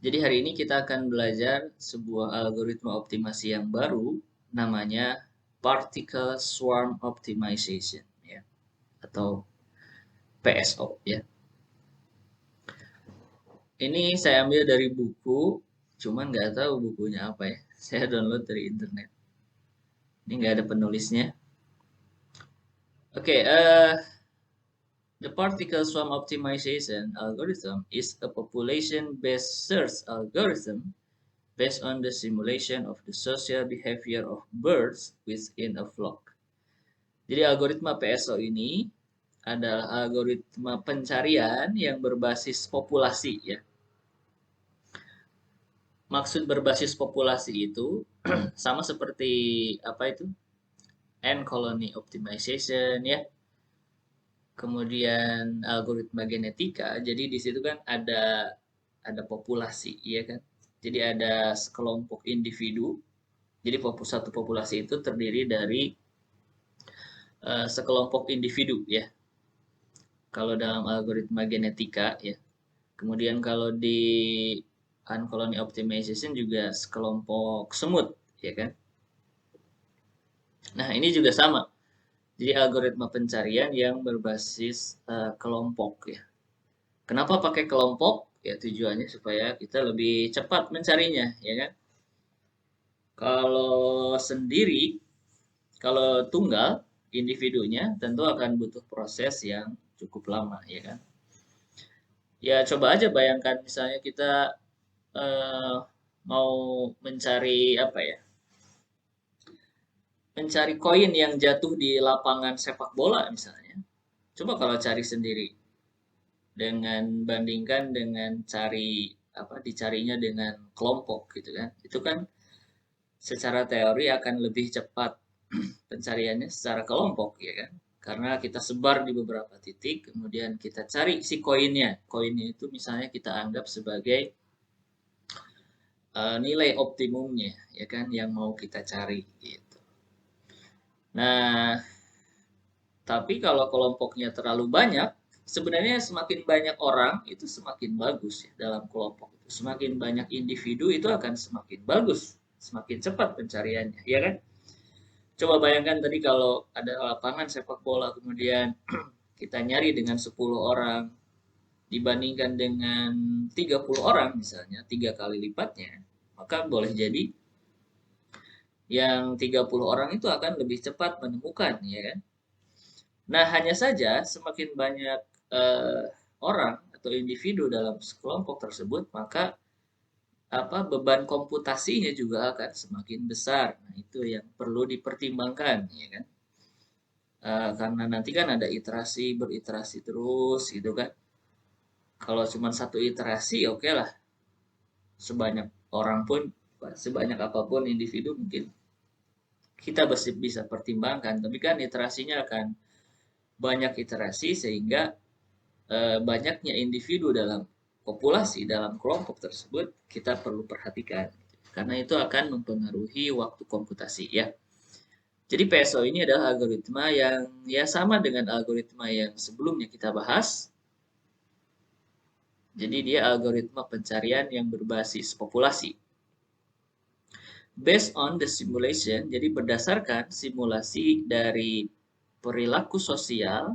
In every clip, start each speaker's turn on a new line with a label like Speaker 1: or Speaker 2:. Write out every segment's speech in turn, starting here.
Speaker 1: Jadi hari ini kita akan belajar sebuah algoritma optimasi yang baru namanya Particle Swarm Optimization ya atau PSO ya. Ini saya ambil dari buku, cuman nggak tahu bukunya apa ya. Saya download dari internet. Ini nggak ada penulisnya. Oke, the particle swarm optimization algorithm is a population-based search algorithm based on the simulation of the social behavior of birds within a flock. Jadi algoritma PSO ini adalah algoritma pencarian yang berbasis populasi ya. Maksud berbasis populasi itu sama seperti apa itu? Ant colony optimization ya. Kemudian algoritma genetika. Jadi di situ kan ada populasi ya kan. Jadi ada sekelompok individu. Jadi satu populasi itu terdiri dari sekelompok individu ya. Kalau dalam algoritma genetika ya. Kemudian kalau di uncolony optimization juga sekelompok semut ya kan. Nah, ini juga sama. Jadi algoritma pencarian yang berbasis kelompok ya. Kenapa pakai kelompok? Ya tujuannya supaya kita lebih cepat mencarinya ya kan. Kalau sendiri, kalau tunggal individunya tentu akan butuh proses yang cukup lama ya kan. Ya coba aja bayangkan misalnya kita eh, mau mencari apa ya? Mencari koin yang jatuh di lapangan sepak bola misalnya. Coba kalau cari sendiri dengan bandingkan dengan cari apa dicarinya dengan kelompok gitu kan. Itu kan secara teori akan lebih cepat pencariannya secara kelompok ya kan. Karena kita sebar di beberapa titik, kemudian kita cari si koinnya. Koinnya itu misalnya kita anggap sebagai nilai optimumnya ya kan yang mau kita cari gitu. Nah, tapi kalau kelompoknya terlalu banyak, sebenarnya semakin banyak orang itu semakin bagus ya dalam kelompok itu. Semakin banyak individu itu akan semakin bagus, semakin cepat pencariannya, ya kan? Coba bayangkan tadi kalau ada lapangan sepak bola kemudian kita nyari dengan 10 orang dibandingkan dengan 30 orang misalnya, 3 kali lipatnya, maka boleh jadi yang 30 orang itu akan lebih cepat menemukan, ya kan? Nah, hanya saja semakin banyak orang atau individu dalam kelompok tersebut, maka beban komputasinya juga akan semakin besar. Nah, itu yang perlu dipertimbangkan, ya kan? Karena nanti kan ada iterasi beriterasi terus, gitu kan? Kalau cuma satu iterasi, oke lah. Sebanyak orang pun, sebanyak apapun individu mungkin kita bisa pertimbangkan. Tapi kan iterasinya akan banyak iterasi sehingga banyaknya individu dalam populasi dalam kelompok tersebut kita perlu perhatikan karena itu akan mempengaruhi waktu komputasi ya. Jadi PSO ini adalah algoritma yang ya sama dengan algoritma yang sebelumnya kita bahas. Jadi dia algoritma pencarian yang berbasis populasi. Based on the simulation, jadi berdasarkan simulasi dari perilaku sosial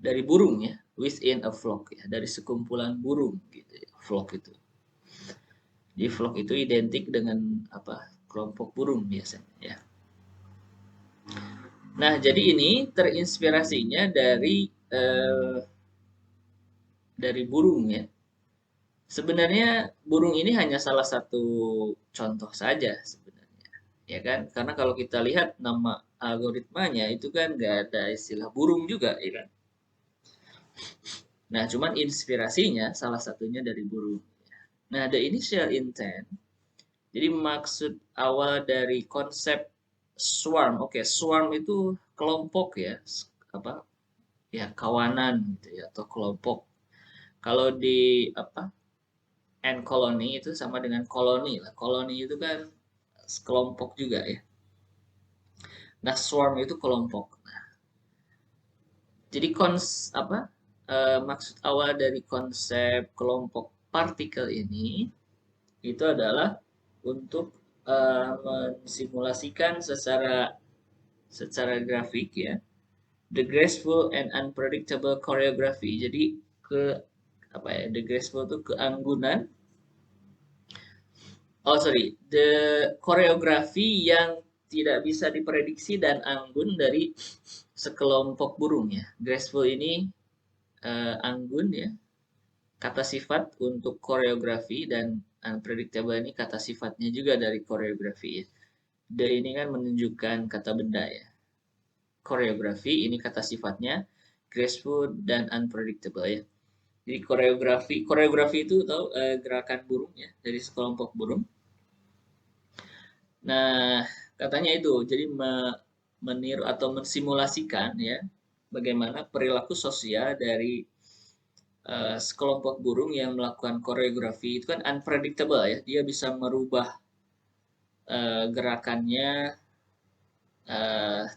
Speaker 1: dari burung ya, within a flock ya, dari sekumpulan burung gitu ya, flock itu. Jadi flock itu identik dengan apa? Kelompok burung biasanya ya. Nah, jadi ini terinspirasinya dari burung ya. Sebenarnya burung ini hanya salah satu contoh saja sebenarnya, ya kan? Karena kalau kita lihat nama algoritmanya itu kan nggak ada istilah burung juga, ya kan? Nah, cuman inspirasinya salah satunya dari burung. Nah, the initial intent. Jadi maksud awal dari konsep swarm, oke, swarm itu kelompok ya, apa? Ya kawanan gitu ya atau kelompok. Kalau di apa? And colony itu sama dengan koloni lah. Koloni itu kan kelompok juga ya. Nah, swarm itu kelompok. Nah, jadi maksud awal dari konsep kelompok partikel ini itu adalah untuk mensimulasikan secara grafik ya, the graceful and unpredictable choreography. Jadi the graceful itu keanggunan. The koreografi yang tidak bisa diprediksi dan anggun dari sekelompok burung ya. Graceful ini anggun ya, kata sifat untuk koreografi, dan unpredictable ini kata sifatnya juga dari koreografi ya. The ini kan menunjukkan kata benda ya. Koreografi ini kata sifatnya, graceful dan unpredictable ya. Jadi koreografi itu tahu gerakan burung ya, dari sekelompok burung. Nah, katanya itu jadi meniru atau mensimulasikan ya bagaimana perilaku sosial dari sekelompok burung yang melakukan koreografi. Itu kan unpredictable ya, dia bisa merubah gerakannya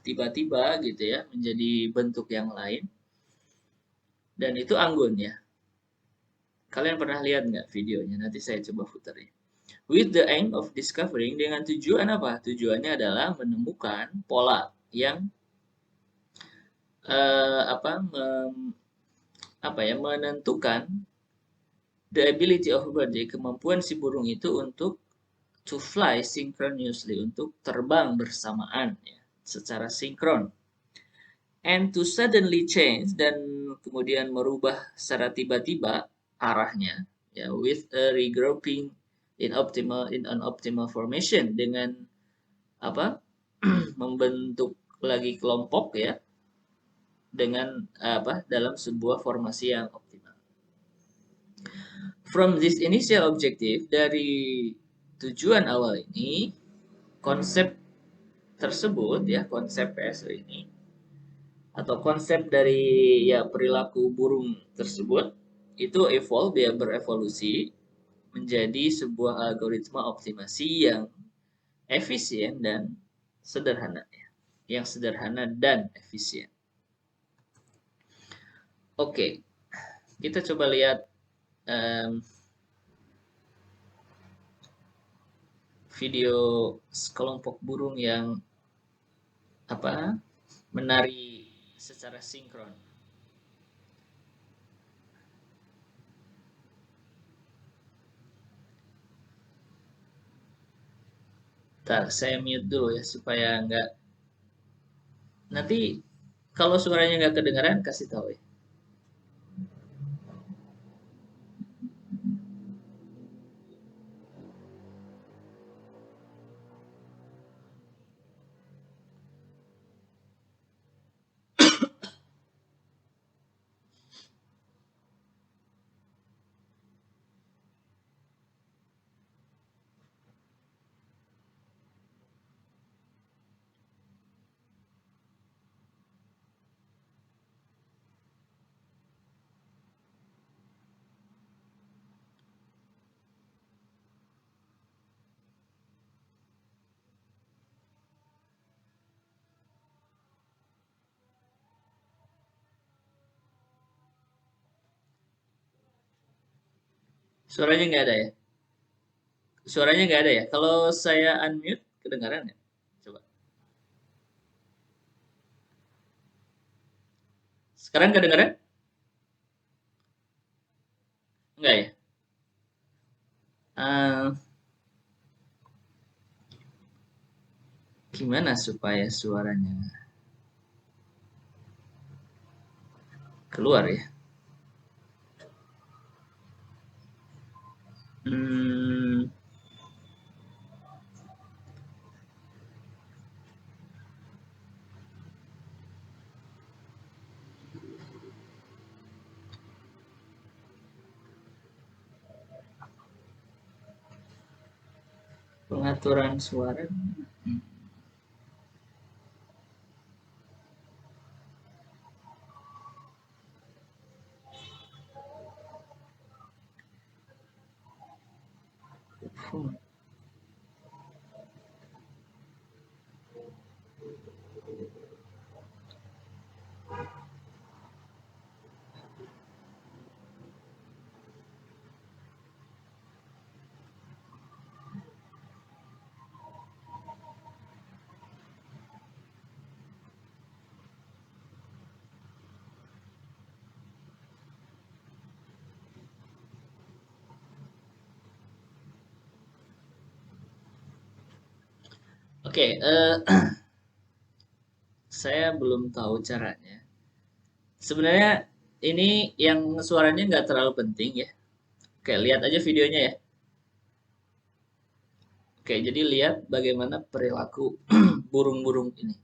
Speaker 1: tiba-tiba gitu ya menjadi bentuk yang lain, dan itu anggun ya. Kalian pernah lihat nggak videonya? Nanti saya coba putar ya. With the aim of discovering, dengan tujuan apa? Tujuannya adalah menemukan pola yang menentukan the ability of bird, kemampuan si burung itu untuk to fly synchronously, untuk terbang bersamaan ya, secara sinkron. And to suddenly change, dan kemudian merubah secara tiba-tiba arahnya ya, with a regrouping in an optimal formation, dengan membentuk lagi kelompok ya dengan dalam sebuah formasi yang optimal. From this initial objective, dari tujuan awal ini, konsep tersebut ya, konsep PSO ini atau konsep dari ya perilaku burung tersebut itu berevolusi menjadi sebuah algoritma optimasi yang efisien dan sederhana ya. Yang sederhana dan efisien. Oke, kita coba lihat video sekelompok burung yang menari secara sinkron. Ntar saya mute dulu ya supaya nggak, nanti kalau suaranya nggak kedengaran kasih tahu ya. Suaranya nggak ada ya? Suaranya nggak ada ya? Kalau saya unmute, kedengaran nggak? Coba. Sekarang kedengaran? Enggak ya? Gimana supaya suaranya keluar ya? Pengaturan suara. Oke, saya belum tahu caranya. Sebenarnya ini yang suaranya nggak terlalu penting ya. Oke, lihat aja videonya ya. Oke, jadi lihat bagaimana perilaku burung-burung ini.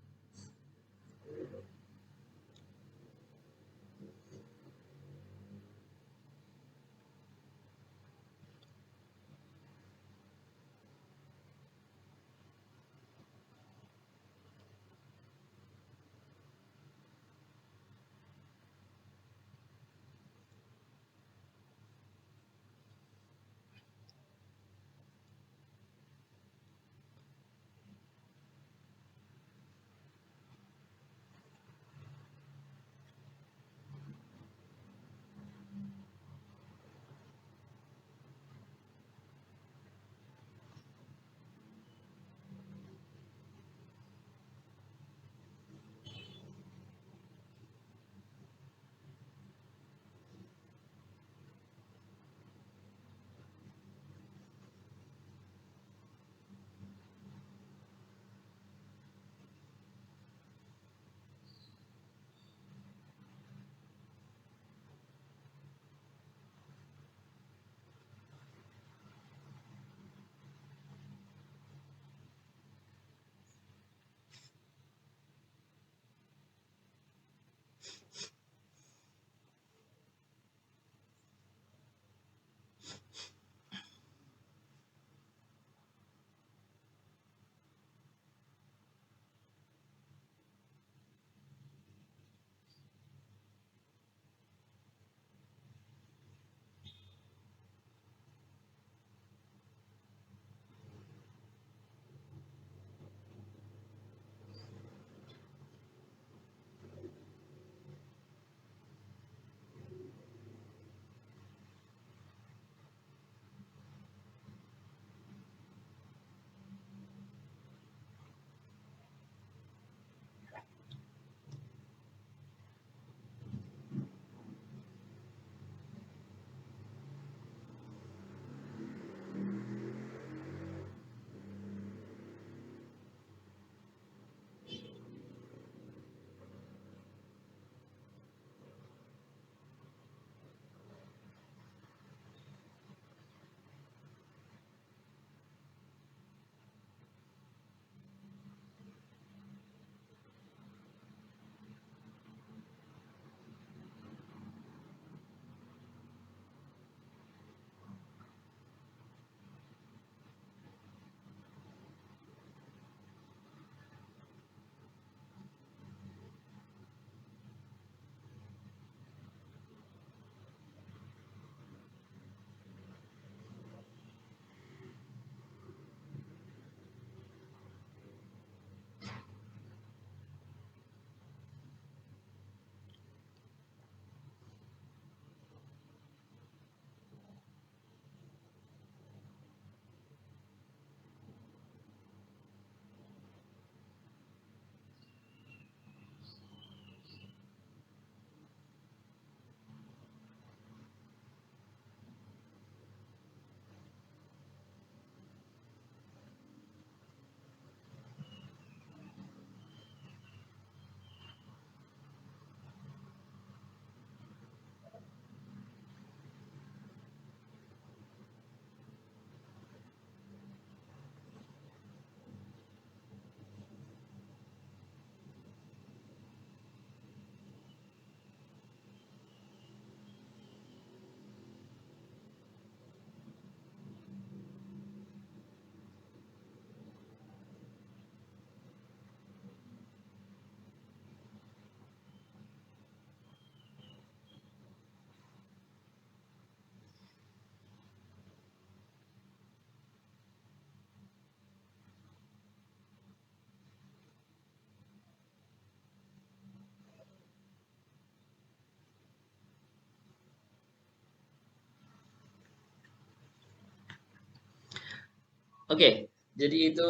Speaker 1: Oke, jadi itu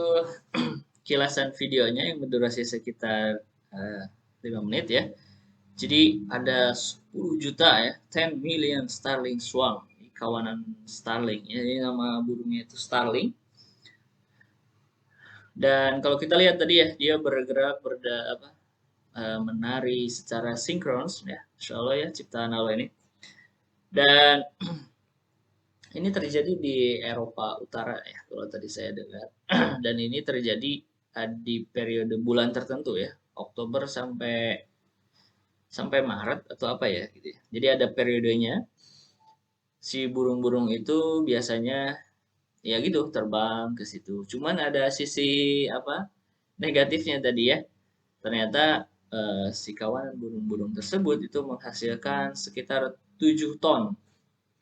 Speaker 1: kilasan videonya yang berdurasi sekitar 5 menit ya. Jadi ada 10 juta ya, 10 million starling swarm, kawanan starling. Ya, ini nama burungnya itu starling. Dan kalau kita lihat tadi ya, dia bergerak menari secara sinkronis ya, Insya Allah ya ciptaan Allah ini. Dan ini terjadi di Eropa Utara ya, kalau tadi saya dengar. Dan ini terjadi di periode bulan tertentu ya, Oktober sampai sampai Maret atau apa ya gitu ya. Jadi ada periodenya si burung-burung itu biasanya ya gitu terbang ke situ. Cuman ada sisi apa negatifnya tadi ya. Ternyata si kawanan burung-burung tersebut itu menghasilkan sekitar 7 ton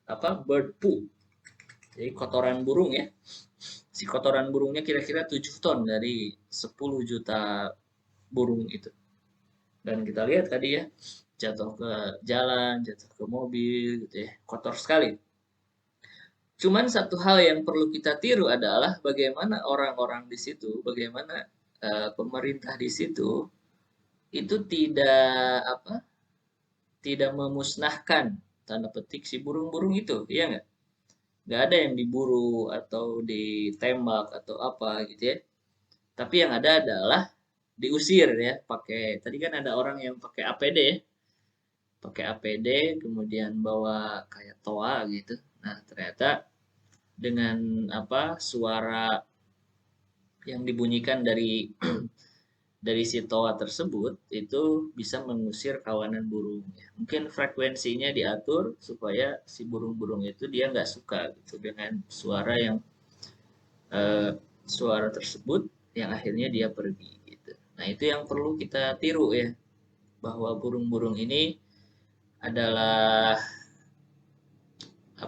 Speaker 1: apa bird poo. Jadi kotoran burung ya. Si kotoran burungnya kira-kira 7 ton dari 10 juta burung itu. Dan kita lihat tadi ya, jatuh ke jalan, jatuh ke mobil gitu ya. Kotor sekali. Cuman satu hal yang perlu kita tiru adalah bagaimana orang-orang di situ, bagaimana pemerintah di situ itu tidak memusnahkan tanda petik si burung-burung itu, iya nggak? Nggak ada yang diburu atau ditembak atau apa gitu ya. Tapi yang ada adalah diusir ya, pakai tadi kan ada orang yang pakai APD ya, pakai APD kemudian bawa kayak toa gitu. Nah, ternyata dengan suara yang dibunyikan dari dari si toa tersebut itu bisa mengusir kawanan burung ya. Mungkin frekuensinya diatur supaya si burung-burung itu dia nggak suka gitu dengan eh, suara tersebut yang akhirnya dia pergi gitu. Nah, itu yang perlu kita tiru ya, bahwa burung-burung ini adalah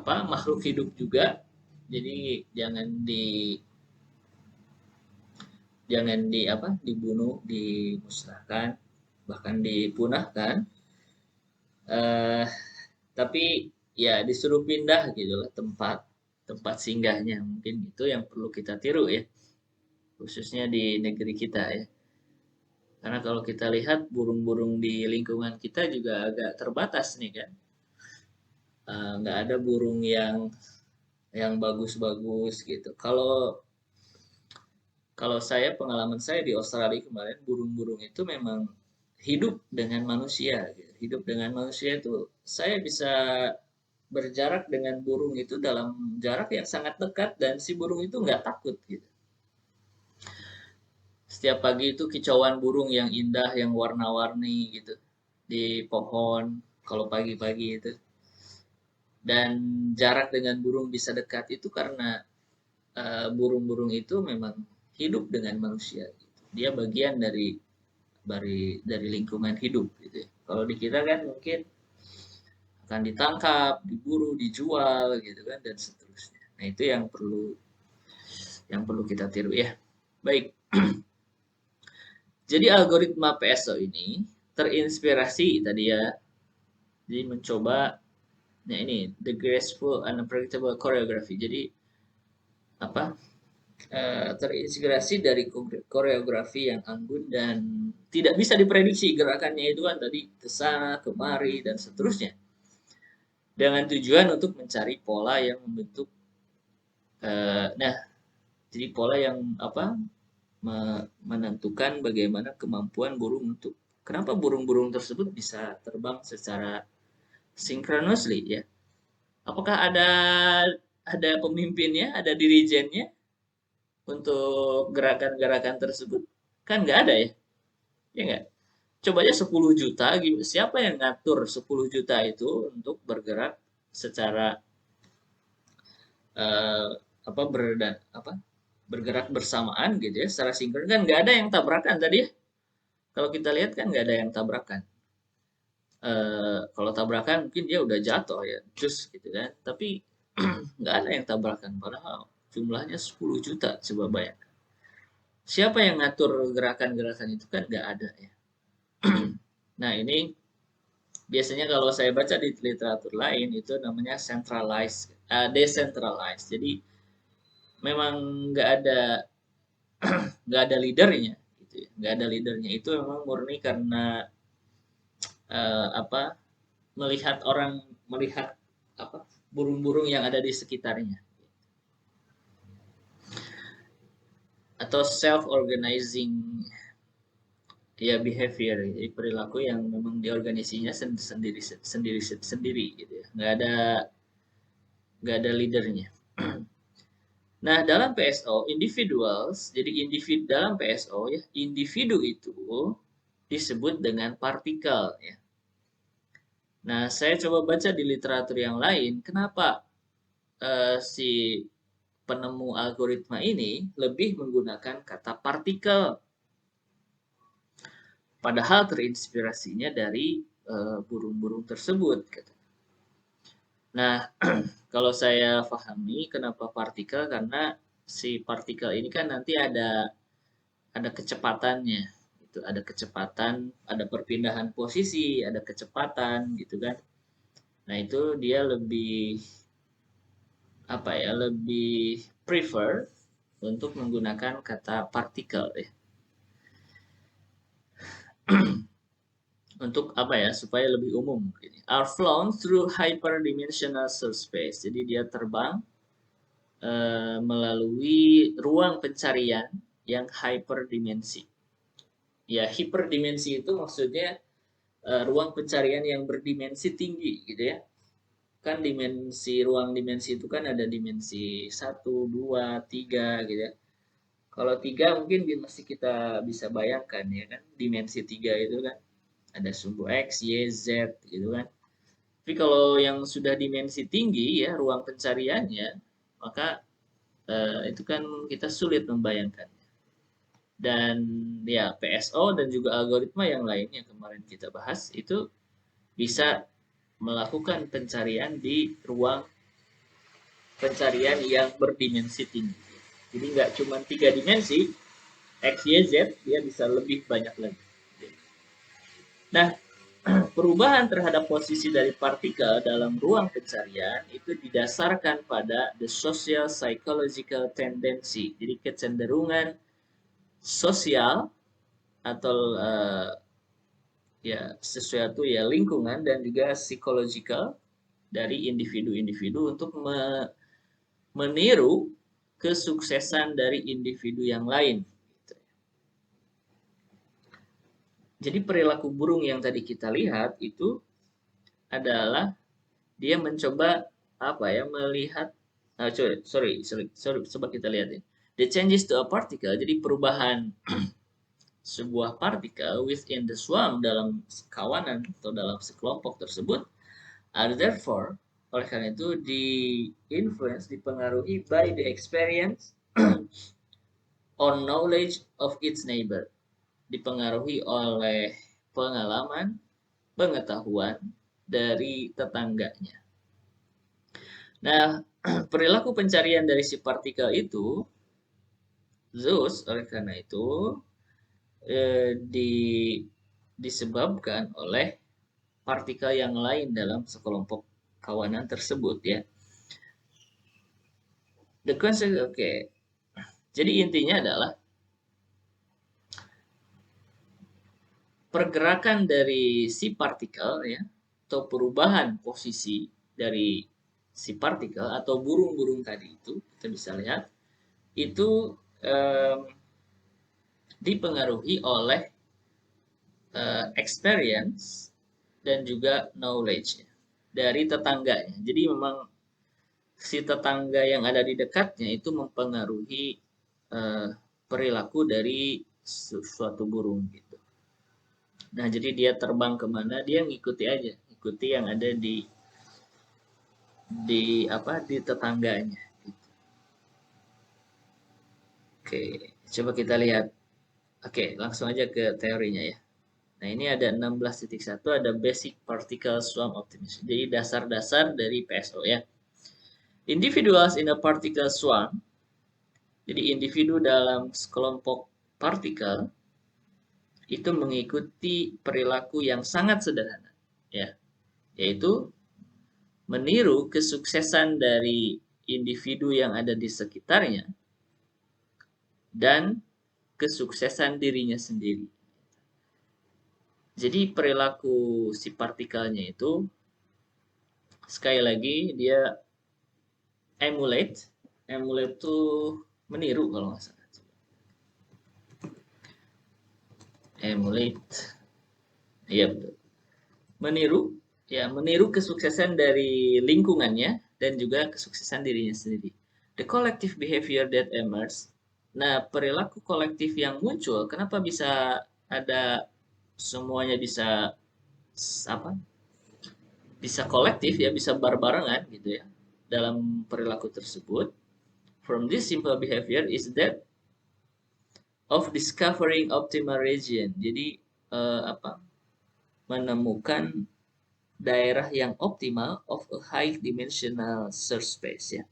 Speaker 1: makhluk hidup juga. Jadi jangan dibunuh, dimusnahkan, bahkan dipunahkan. Eh, tapi ya disuruh pindah gitu lah tempat tempat singgahnya. Mungkin itu yang perlu kita tiru ya, khususnya di negeri kita ya. Karena kalau kita lihat burung-burung di lingkungan kita juga agak terbatas nih kan. Nggak ada burung yang bagus-bagus gitu. Kalau kalau pengalaman saya di Australia kemarin, burung-burung itu memang hidup dengan manusia gitu. Hidup dengan manusia itu saya bisa berjarak dengan burung itu dalam jarak yang sangat dekat dan si burung itu nggak takut gitu. Setiap pagi itu kicauan burung yang indah, yang warna-warni gitu di pohon kalau pagi-pagi itu. Dan jarak dengan burung bisa dekat itu karena burung-burung itu memang hidup dengan manusia gitu. Dia bagian dari lingkungan hidup gitu ya. Kalau di kita kan mungkin akan ditangkap, diburu, dijual gitu kan dan seterusnya. Nah, itu yang perlu kita tiru ya. Baik. Jadi algoritma PSO ini terinspirasi tadi ya. Jadi mencoba ini the graceful and unpredictable choreography. Jadi terinspirasi dari koreografi yang anggun dan tidak bisa diprediksi gerakannya itu kan tadi ke sana, kemari dan seterusnya. Dengan tujuan untuk mencari pola yang membentuk jadi pola yang menentukan bagaimana kemampuan burung untuk kenapa burung-burung tersebut bisa terbang secara synchronously ya. Apakah ada pemimpinnya, ada dirijennya untuk gerakan-gerakan tersebut? Kan nggak ada ya, ya nggak? Coba aja 10 juta, siapa yang ngatur 10 juta itu untuk bergerak secara eh, apa berdan apa bergerak bersamaan gitu ya, secara sinkron kan nggak ada yang tabrakan tadi ya. Kalau kita lihat kan nggak ada yang tabrakan. Kalau tabrakan mungkin dia udah jatuh ya, terus gitu kan. Tapi nggak ada yang tabrakan, padahal jumlahnya 10 juta. Coba bayangkan. Siapa yang ngatur gerakan-gerakan itu kan nggak ada ya. Nah, ini biasanya kalau saya baca di literatur lain itu namanya decentralized. Jadi memang nggak ada leadernya, gitu ya. Nggak ada leadernya itu memang murni karena apa melihat burung-burung yang ada di sekitarnya. atau self-organizing ya behavior, jadi perilaku yang memang diorganisasinya sendiri gitu ya, nggak ada leadernya. Nah, dalam PSO individuals, jadi individu dalam PSO ya, individu itu disebut dengan partikel ya. Nah, saya coba baca di literatur yang lain, kenapa si penemu algoritma ini lebih menggunakan kata partikel, padahal terinspirasinya dari burung-burung tersebut. Nah, kalau saya pahami kenapa partikel, karena si partikel ini kan nanti ada kecepatannya, itu ada kecepatan, ada perpindahan posisi, ada kecepatan gitu kan. Nah, itu dia lebih apa ya, lebih prefer untuk menggunakan kata partikel ya. Untuk apa ya, supaya lebih umum are flown through hyperdimensional space. Jadi dia terbang melalui ruang pencarian yang hyperdimensi. Ya, hiperdimensi itu maksudnya ruang pencarian yang berdimensi tinggi gitu ya. Kan ruang dimensi itu kan ada dimensi 1, 2, 3 gitu ya. Kalau 3 mungkin masih kita bisa bayangkan ya kan, dimensi 3 itu kan ada sumbu X, Y, Z gitu kan. Tapi kalau yang sudah dimensi tinggi ya ruang pencariannya, maka itu kan kita sulit membayangkan. Dan ya PSO dan juga algoritma yang lain yang kemarin kita bahas itu bisa melakukan pencarian di ruang pencarian yang berdimensi tinggi. Jadi nggak cuma 3 dimensi, X, Y, Z, dia bisa lebih banyak lagi. Nah, perubahan terhadap posisi dari partikel dalam ruang pencarian itu didasarkan pada the social psychological tendency. Jadi kecenderungan sosial atau ya sesuatu ya lingkungan dan juga psychological dari individu-individu untuk meniru kesuksesan dari individu yang lain. Jadi perilaku burung yang tadi kita lihat itu adalah dia mencoba apa ya, melihat coba kita lihat ya. The changes to a particle, jadi perubahan sebuah partikel within the swarm, dalam kawanan atau dalam sekelompok tersebut, are therefore, oleh karena itu dipengaruhi by the experience on knowledge of its neighbor, dipengaruhi oleh pengalaman, pengetahuan dari tetangganya. Nah, perilaku pencarian dari si partikel itu, Zeus, oleh karena itu disebabkan oleh partikel yang lain dalam sekelompok kawanan tersebut ya. The concept, okay. Jadi intinya adalah pergerakan dari si partikel ya, atau perubahan posisi dari si partikel atau burung-burung tadi itu, kita bisa lihat itu dipengaruhi oleh experience dan juga knowledge dari tetangganya. Jadi memang si tetangga yang ada di dekatnya itu mempengaruhi perilaku dari suatu burung gitu. Nah, jadi dia terbang kemana, dia ngikuti aja, ikuti yang ada di tetangganya. Gitu. Oke, coba kita lihat. Oke, langsung aja ke teorinya ya. Nah, ini ada 16.1, ada Basic Particle Swarm Optimization. Jadi dasar-dasar dari PSO ya. Individuals in a particle swarm, jadi individu dalam sekelompok partikel itu mengikuti perilaku yang sangat sederhana, ya, yaitu meniru kesuksesan dari individu yang ada di sekitarnya dan kesuksesan dirinya sendiri. Jadi perilaku si partikelnya itu sekali lagi dia emulate itu meniru kalau nggak salah. emulate, iya betul. Meniru kesuksesan dari lingkungannya dan juga kesuksesan dirinya sendiri. The collective behavior that emerges. Nah, perilaku kolektif yang muncul, kenapa bisa ada semuanya bisa apa? Bisa kolektif ya, bisa bareng-barengan gitu ya dalam perilaku tersebut. From this simple behavior is that of discovering optimal region. Jadi menemukan daerah yang optimal of a high dimensional search space ya.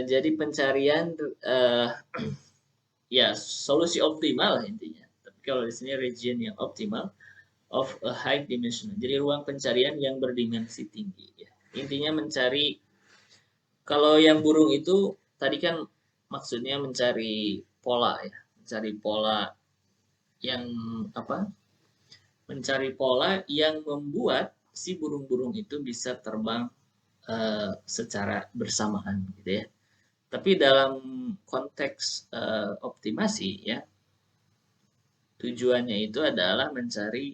Speaker 1: Jadi pencarian ya solusi optimal lah intinya. Tapi kalau di sini region yang optimal of a high dimensional. Jadi ruang pencarian yang berdimensi tinggi ya. Intinya mencari, kalau yang burung itu tadi kan maksudnya mencari pola ya, mencari pola yang apa? Mencari pola yang membuat si burung-burung itu bisa terbang secara bersamaan gitu ya. Tapi dalam konteks optimasi ya, tujuannya itu adalah mencari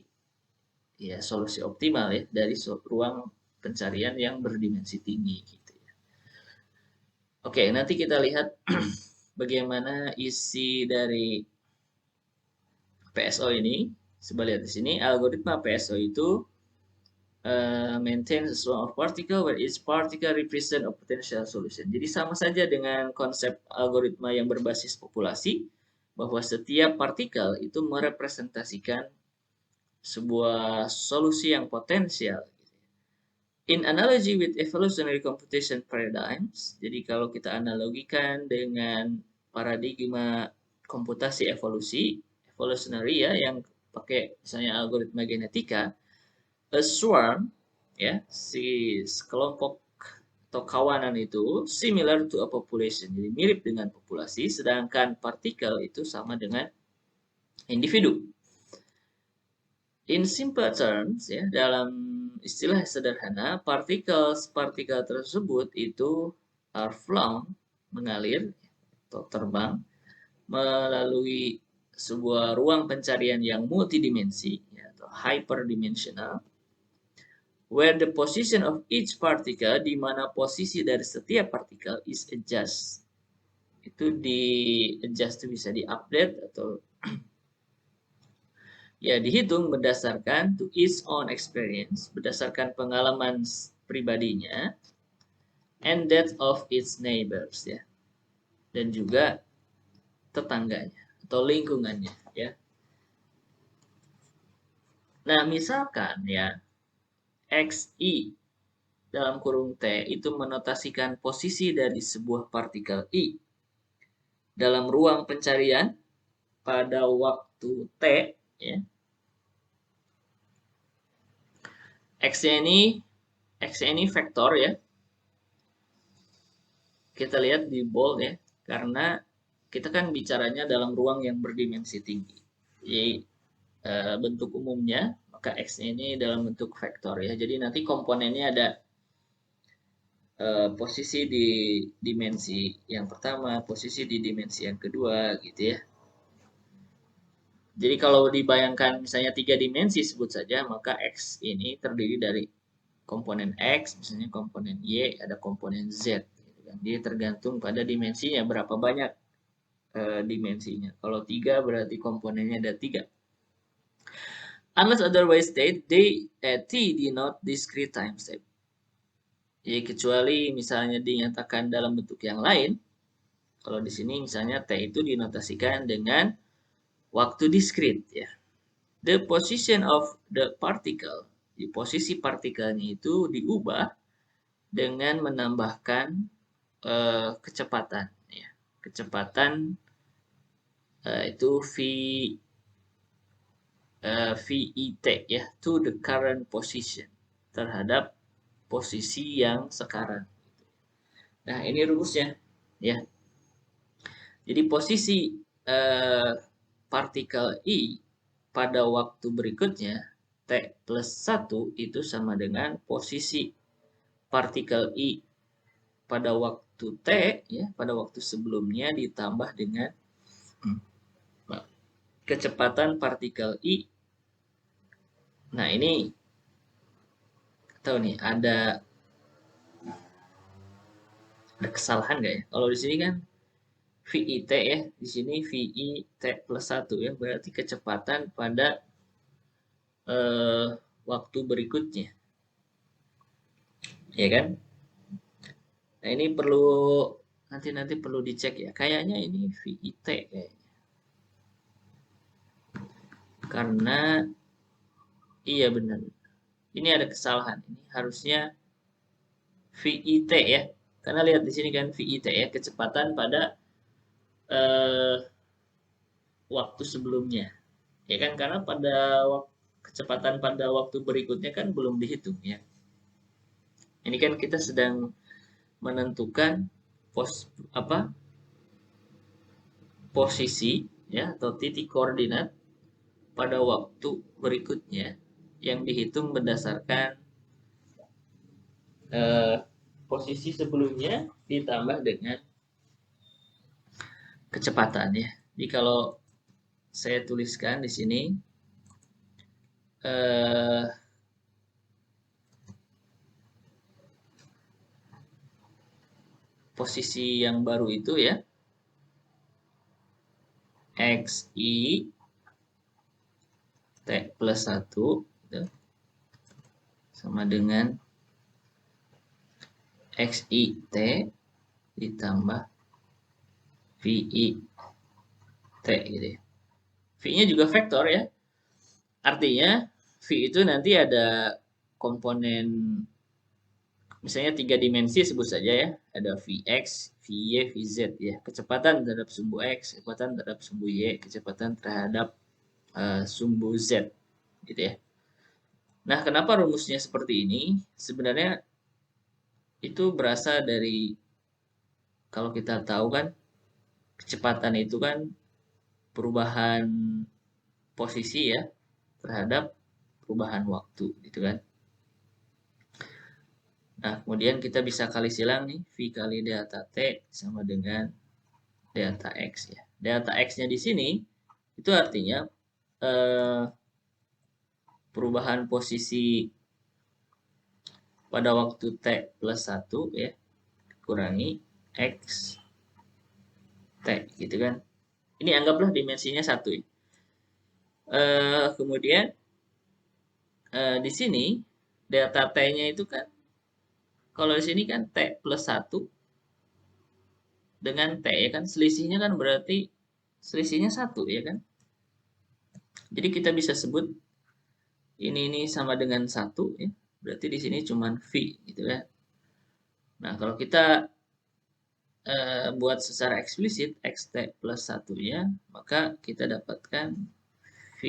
Speaker 1: ya solusi optimal ya dari ruang pencarian yang berdimensi tinggi gitu ya. Oke, nanti kita lihat bagaimana isi dari PSO ini. Coba lihat di sini, algoritma PSO itu maintains a swarm of particle where each particle represent a potential solution. Jadi sama saja dengan konsep algoritma yang berbasis populasi, bahwa setiap partikel itu merepresentasikan sebuah solusi yang potensial. In analogy with evolutionary computation paradigms, jadi kalau kita analogikan dengan paradigma komputasi evolutionary ya, yang pakai misalnya algoritma genetika, a swarm ya, si sekelompok atau kawanan itu similar to a population, jadi mirip dengan populasi, sedangkan partikel itu sama dengan individu. In simple terms ya, dalam istilah sederhana, partikel tersebut itu are flown, mengalir atau terbang melalui sebuah ruang pencarian yang multidimensi ya, atau hyperdimensional, where the position of each particle, di mana posisi dari setiap partikel is adjust. Itu di adjust itu bisa di-update atau ya dihitung berdasarkan to its own experience, berdasarkan pengalaman pribadinya, and that of its neighbors ya, dan juga tetangganya atau lingkungannya ya. Nah misalkan ya xi dalam kurung T itu menotasikan posisi dari sebuah partikel I dalam ruang pencarian pada waktu T ya. X ini vektor ya. Kita lihat di bold ya, karena kita kan bicaranya dalam ruang yang berdimensi tinggi. Jadi bentuk umumnya maka X ini dalam bentuk vektor ya. Jadi nanti komponennya ada posisi di dimensi yang pertama, posisi di dimensi yang kedua gitu ya. Jadi kalau dibayangkan misalnya 3 dimensi sebut saja, maka X ini terdiri dari komponen X, misalnya komponen Y, ada komponen Z. Gitu kan. Dia tergantung pada dimensinya, berapa banyak dimensinya. Kalau 3 berarti komponennya ada 3. Unless otherwise state, T denote discrete time step. Jadi kecuali misalnya dinyatakan dalam bentuk yang lain, kalau di sini misalnya T itu dinotasikan dengan waktu diskrit ya. The position of the particle, di posisi partikelnya itu diubah dengan menambahkan kecepatan ya. Kecepatan itu VET ya, to the current position, terhadap posisi yang sekarang. Nah, ini rumusnya ya. Jadi posisi partikel I pada waktu berikutnya T plus 1 itu sama dengan posisi partikel I pada waktu T ya, pada waktu sebelumnya ditambah dengan kecepatan partikel I. Nah, ini tahu nih ada kesalahan nggak ya? Kalau di sini kan VIT ya, di sini VIT plus 1 ya, berarti kecepatan pada waktu berikutnya, ya kan? Nah, ini perlu nanti perlu dicek ya. Kayaknya ini VIT kayaknya. Karena iya benar. Ini ada kesalahan. Ini harusnya VIT ya. Karena lihat di sini kan VIT ya, kecepatan pada eh, waktu sebelumnya. Ya kan karena pada kecepatan pada waktu berikutnya kan belum dihitung ya. Ini kan kita sedang menentukan posisi ya atau titik koordinat pada waktu berikutnya yang dihitung berdasarkan posisi sebelumnya ditambah dengan kecepatan ya. Jadi kalau saya tuliskan di sini posisi yang baru itu ya XI T plus 1 gitu, sama dengan XIT ditambah VI T gitu ya. V-nya juga vektor ya. Artinya V itu nanti ada komponen misalnya 3 dimensi sebut saja ya. Ada Vx, Vy, Vz ya. Kecepatan terhadap sumbu X, kecepatan terhadap sumbu Y, kecepatan terhadap sumbu Z gitu ya. Nah, kenapa rumusnya seperti ini? Sebenarnya itu berasal dari kalau kita tahu kan kecepatan itu kan perubahan posisi ya terhadap perubahan waktu gitu kan. Nah, kemudian kita bisa kali silang nih V kali delta T sama dengan delta X ya. Delta X-nya di sini itu artinya perubahan posisi pada waktu T plus 1 ya kurangi X T gitu kan. Ini anggaplah dimensinya 1 ya. Kemudian di sini delta T-nya itu kan kalau di sini kan T plus 1 dengan T ya kan selisihnya kan berarti selisihnya 1 ya kan. Jadi kita bisa sebut ini sama dengan 1 ya. Berarti di sini cuma V gitu kan. Nah, kalau kita buat secara eksplisit xt plus 1-nya, maka kita dapatkan V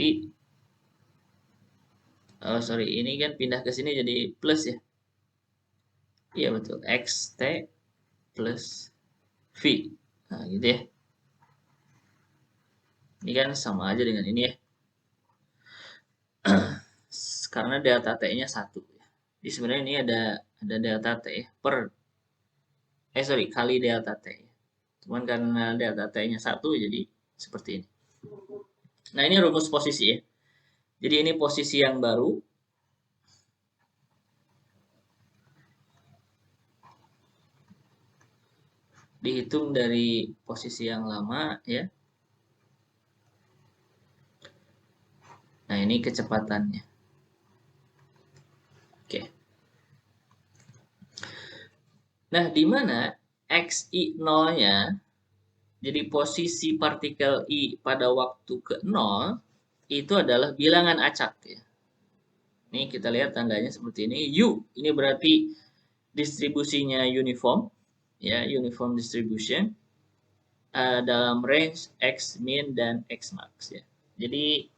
Speaker 1: ini kan pindah ke sini jadi plus ya. Iya betul, xt plus V. Nah, gitu ya. Ini kan sama aja dengan ini ya. Karena delta T-nya 1. Jadi sebenarnya ini ada delta T ya, kali delta T. Cuman karena delta T-nya 1 jadi seperti ini. Nah, ini rumus posisi ya. Jadi ini posisi yang baru. Dihitung dari posisi yang lama ya. Nah, ini kecepatannya. Oke. Nah, di mana XI0-nya, jadi posisi partikel I pada waktu ke-0, itu adalah bilangan acak ya. Ini kita lihat tandanya seperti ini. U, ini berarti distribusinya uniform, ya, uniform distribution, dalam range X min dan X max ya. Jadi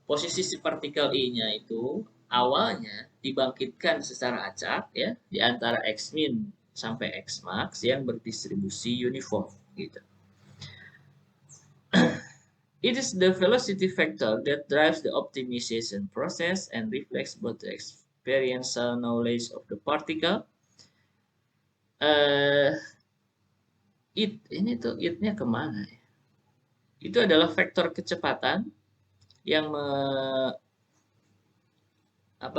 Speaker 1: posisi si partikel I-nya itu awalnya dibangkitkan secara acak ya di antara X min sampai X max yang berdistribusi uniform gitu. It is the velocity vector that drives the optimization process and reflects both the experiential knowledge of the particle. Ini tuh it-nya kemana ya? itu adalah vektor kecepatan yang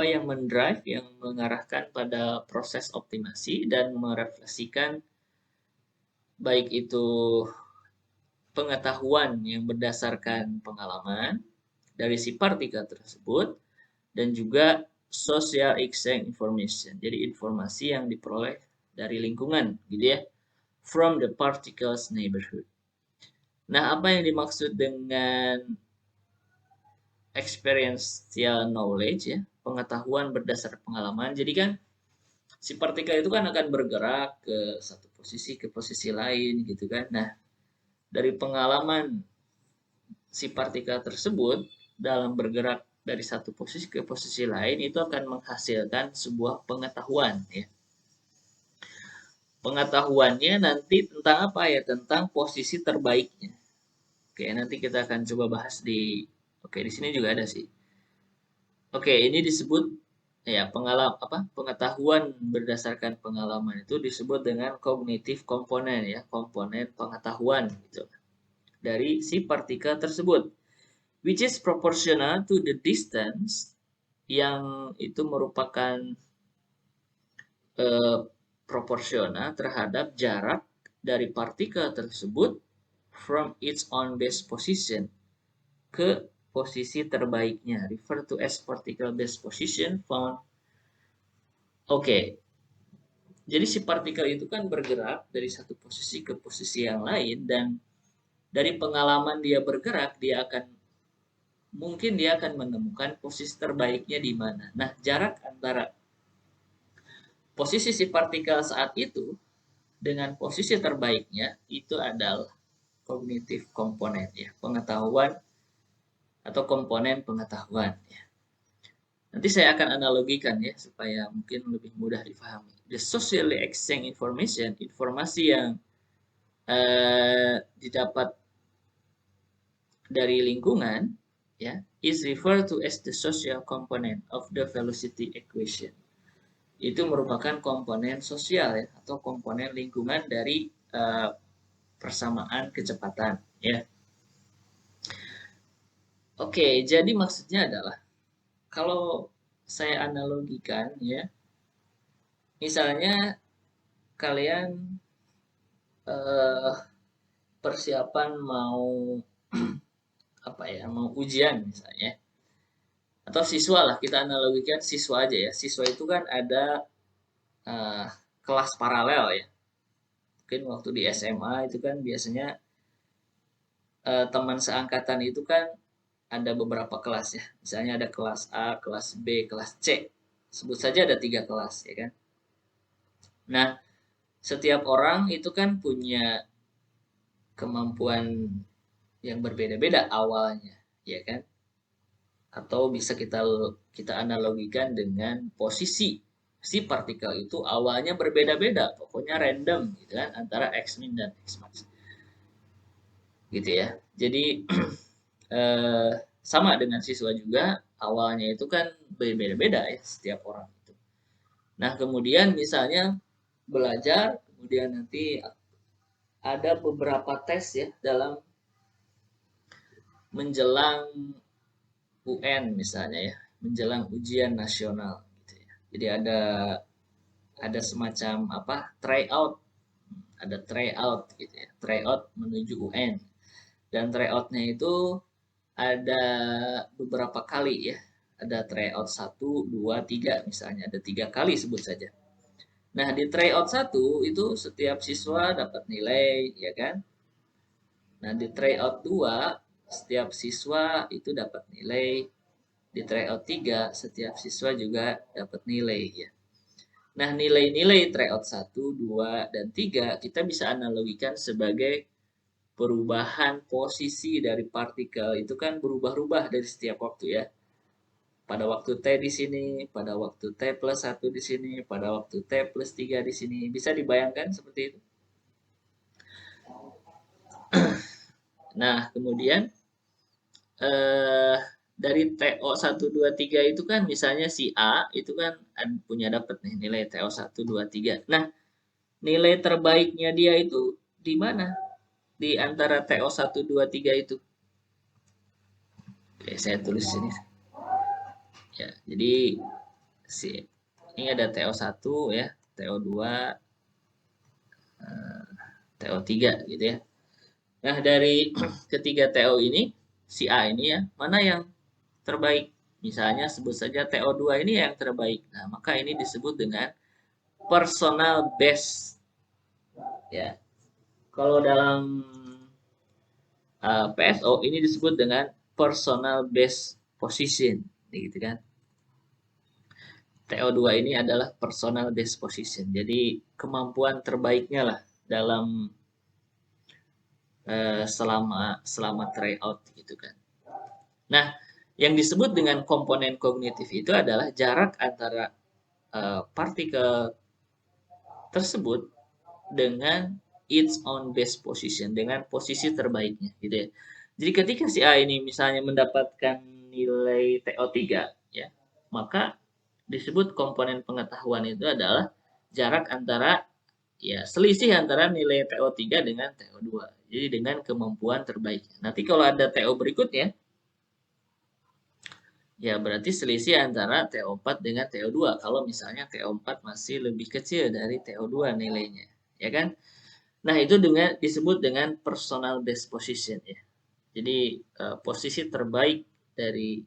Speaker 1: yang mendrive, yang mengarahkan pada proses optimasi dan merefleksikan baik itu pengetahuan yang berdasarkan pengalaman dari si partikel tersebut dan juga social exchange information. Jadi informasi yang diperoleh dari lingkungan, gitu ya, from the particles neighborhood. Nah, apa yang dimaksud dengan experiential knowledge ya, pengetahuan berdasar pengalaman. Jadi kan si partikel itu kan akan bergerak ke satu posisi ke posisi lain gitu kan. Nah, dari pengalaman si partikel tersebut dalam bergerak dari satu posisi ke posisi lain itu akan menghasilkan sebuah pengetahuan ya. Pengetahuannya nanti tentang apa ya? Tentang posisi terbaiknya. Oke, nanti kita akan coba bahas di di sini juga ada sih. Oke, ini disebut ya pengetahuan berdasarkan pengalaman itu disebut dengan kognitif komponen ya, komponen pengetahuan gitu dari si partikel tersebut, which is proportional to the distance, yang itu merupakan proporsional terhadap jarak dari partikel tersebut from its own base position ke posisi terbaiknya, refer to as particle base position found. Oke, jadi si partikel itu kan bergerak dari satu posisi ke posisi yang lain, dan dari pengalaman dia bergerak, mungkin dia akan menemukan posisi terbaiknya di mana. Nah, jarak antara posisi si partikel saat itu dengan posisi terbaiknya itu adalah kognitif komponen ya, pengetahuan atau komponen pengetahuan ya. Nanti saya akan analogikan ya supaya mungkin lebih mudah difahami. The socially exchange information, informasi yang didapat dari lingkungan ya, is referred to as the social component of the velocity equation. Itu merupakan komponen sosial ya, atau komponen lingkungan dari persamaan kecepatan ya. Oke, jadi maksudnya adalah kalau saya analogikan ya, misalnya kalian persiapan mau mau ujian misalnya, atau siswa lah, kita analogikan siswa aja ya. Siswa itu kan ada kelas paralel ya. Mungkin waktu di SMA itu kan biasanya teman seangkatan itu kan ada beberapa kelas ya. Misalnya ada kelas A, kelas B, kelas C. Sebut saja ada 3 kelas ya kan. Nah, setiap orang itu kan punya kemampuan yang berbeda-beda awalnya, ya kan? Atau bisa kita analogikan dengan posisi si partikel itu awalnya berbeda-beda, pokoknya random gitu kan, antara X min dan X max. Gitu ya. Jadi sama dengan siswa juga, awalnya itu kan berbeda-beda ya setiap orang itu. Nah, kemudian misalnya belajar, kemudian nanti ada beberapa tes ya dalam menjelang UN misalnya ya, menjelang ujian nasional gitu ya. Jadi ada semacam tryout, ada tryout gitu ya, tryout menuju UN. Dan tryoutnya itu ada beberapa kali ya, ada tryout 1, 2, 3 misalnya, ada 3 kali sebut saja. Nah, di tryout 1 itu setiap siswa dapat nilai, ya kan? Nah, di tryout 2 setiap siswa itu dapat nilai. Di tryout 3 setiap siswa juga dapat nilai ya. Nah, nilai-nilai tryout 1, 2, dan 3 kita bisa analogikan sebagai perubahan posisi dari partikel. Itu kan berubah-ubah dari setiap waktu ya. Pada waktu T di sini, pada waktu T plus 1 di sini, pada waktu T plus 3 di sini. Bisa dibayangkan seperti itu? Nah, kemudian dari TO 1, 2, 3 itu kan misalnya si A itu kan punya dapat nih nilai TO 1, 2, 3. Nah, nilai terbaiknya dia itu di mana? di antara TO1, 2, 3 itu? Oke, saya tulis sini. Ya, jadi ini ada TO1 ya, TO2, TO3 gitu ya. Nah, dari ketiga TO ini, si A ini ya, mana yang terbaik? Misalnya sebut saja TO2 ini yang terbaik. Nah, maka ini disebut dengan personal best ya. Kalau dalam PSO ini disebut dengan personal best position, gitu kan. TO2 ini adalah personal best position. Jadi kemampuan terbaiknya lah dalam selama tryout gitu kan. Nah, yang disebut dengan komponen kognitif itu adalah jarak antara partikel tersebut dengan its own best position, dengan posisi terbaiknya gitu ya. Jadi ketika si A ini misalnya mendapatkan nilai TO3 ya, maka disebut komponen pengetahuan itu adalah jarak antara ya selisih antara nilai TO3 dengan TO2. Jadi dengan kemampuan terbaik. Nanti kalau ada TO berikutnya, ya berarti selisih antara TO4 dengan TO2. Kalau misalnya TO4 masih lebih kecil dari TO2 nilainya, ya kan? Nah, itu disebut dengan personal best position ya. Jadi posisi terbaik dari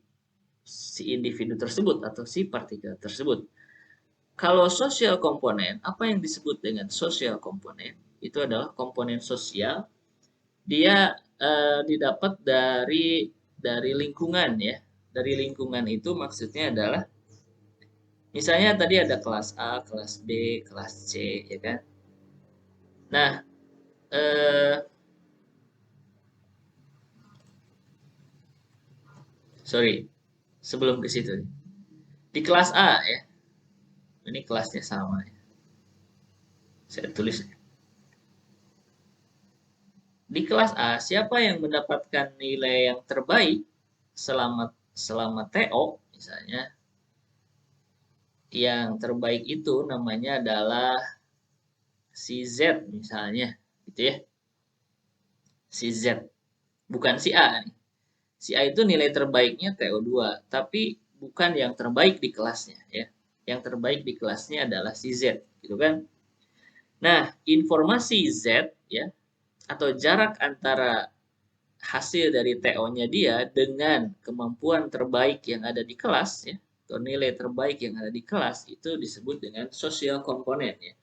Speaker 1: si individu tersebut atau si partikel tersebut. Kalau social komponen, apa yang disebut dengan social komponen? Itu adalah komponen sosial. Dia didapat dari lingkungan ya. Dari lingkungan itu maksudnya adalah misalnya tadi ada kelas A, kelas B, kelas C, ya kan? Nah, eh, sorry, sebelum ke situ. Di kelas A ya, ini kelasnya sama ya. Saya tulis. Di kelas A, siapa yang mendapatkan nilai yang terbaik selama TO misalnya, yang terbaik itu namanya adalah si Z misalnya, gitu ya. Si Z, bukan si A nih. Si A itu nilai terbaiknya TO2, tapi bukan yang terbaik di kelasnya ya. Yang terbaik di kelasnya adalah si Z, gitu kan. Nah, informasi Z ya atau jarak antara hasil dari TO-nya dia dengan kemampuan terbaik yang ada di kelas ya atau nilai terbaik yang ada di kelas itu disebut dengan social komponen ya.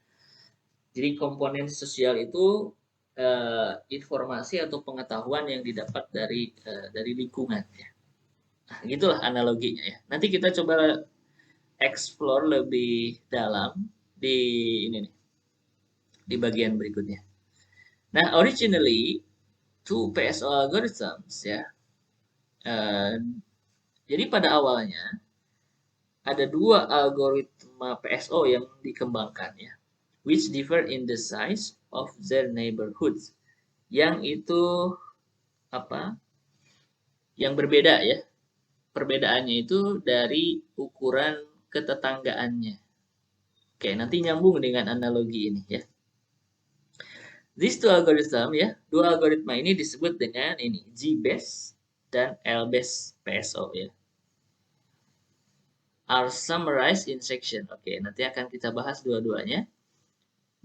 Speaker 1: Jadi komponen sosial itu informasi atau pengetahuan yang didapat dari lingkungan ya. Nah, gitulah analoginya ya. Nanti kita coba explore lebih dalam di ini nih, di bagian berikutnya. Nah, originally two PSO algorithms ya. Uh, jadi pada awalnya ada dua algoritma PSO yang dikembangkan ya, which differ in the size of their neighborhoods. Yang itu apa? Yang berbeda ya. Perbedaannya itu dari ukuran ketetanggaannya. Oke, nanti nyambung dengan analogi ini ya. These two algorithm ya, dua algoritma ini disebut dengan ini G-base dan L-base PSO ya. Are summarized in section. Oke, nanti akan kita bahas dua-duanya.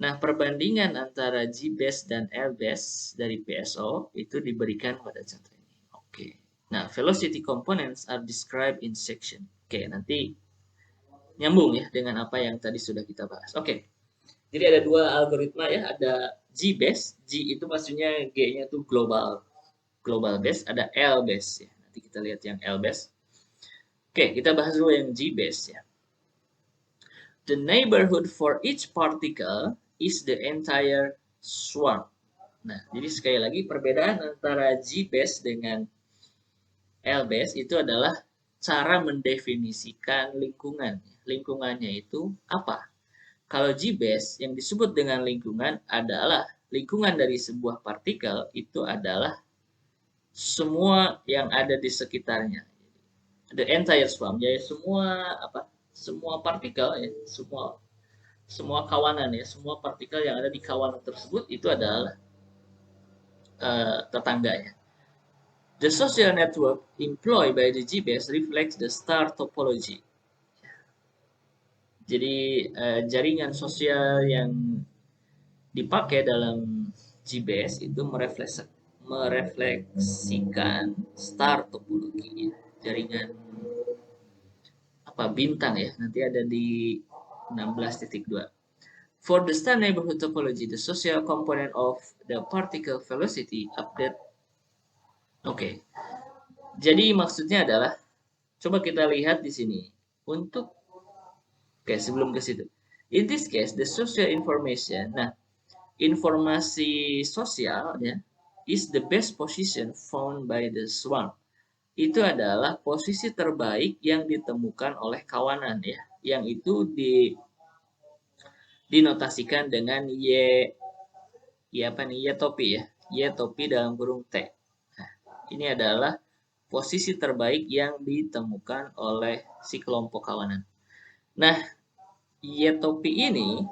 Speaker 1: Nah, perbandingan antara G-base dan L-base dari PSO itu diberikan pada contoh ini. Oke. Nah, velocity components are described in section. Oke, nanti nyambung ya dengan apa yang tadi sudah kita bahas. Oke. Jadi ada dua algoritma ya, ada G-base. G itu maksudnya G-nya tuh global base, ada L-base ya. Nanti kita lihat yang L-base. Oke, kita bahas dulu yang G-base ya. The neighborhood for each particle is the entire swarm. Nah, jadi sekali lagi perbedaan antara G-base dengan L-base itu adalah cara mendefinisikan lingkungan. Lingkungannya itu apa? Kalau G-base yang disebut dengan lingkungan adalah lingkungan dari sebuah partikel itu adalah semua yang ada di sekitarnya. The entire swarm, jadi semua partikel ya, semua kawanan ya, semua partikel yang ada di kawanan tersebut itu adalah tetangganya. The social network employed by the GBS reflects the star topology. Jadi jaringan sosial yang dipakai dalam GBS itu merefleksikan star topologi, jaringan bintang ya, nanti ada di 16.2. For the star neighborhood topology, the social component of the particle velocity update. Oke. Jadi maksudnya adalah, coba kita lihat di sini. Sebelum ke situ. In this case, the social information. Nah, informasi sosial ya, is the best position found by the swarm. Itu adalah posisi terbaik yang ditemukan oleh kawanan ya, yang itu dinotasikan dengan y topi ya, y topi dalam kurung T. Nah, ini adalah posisi terbaik yang ditemukan oleh si kelompok kawanan. Nah, y topi ini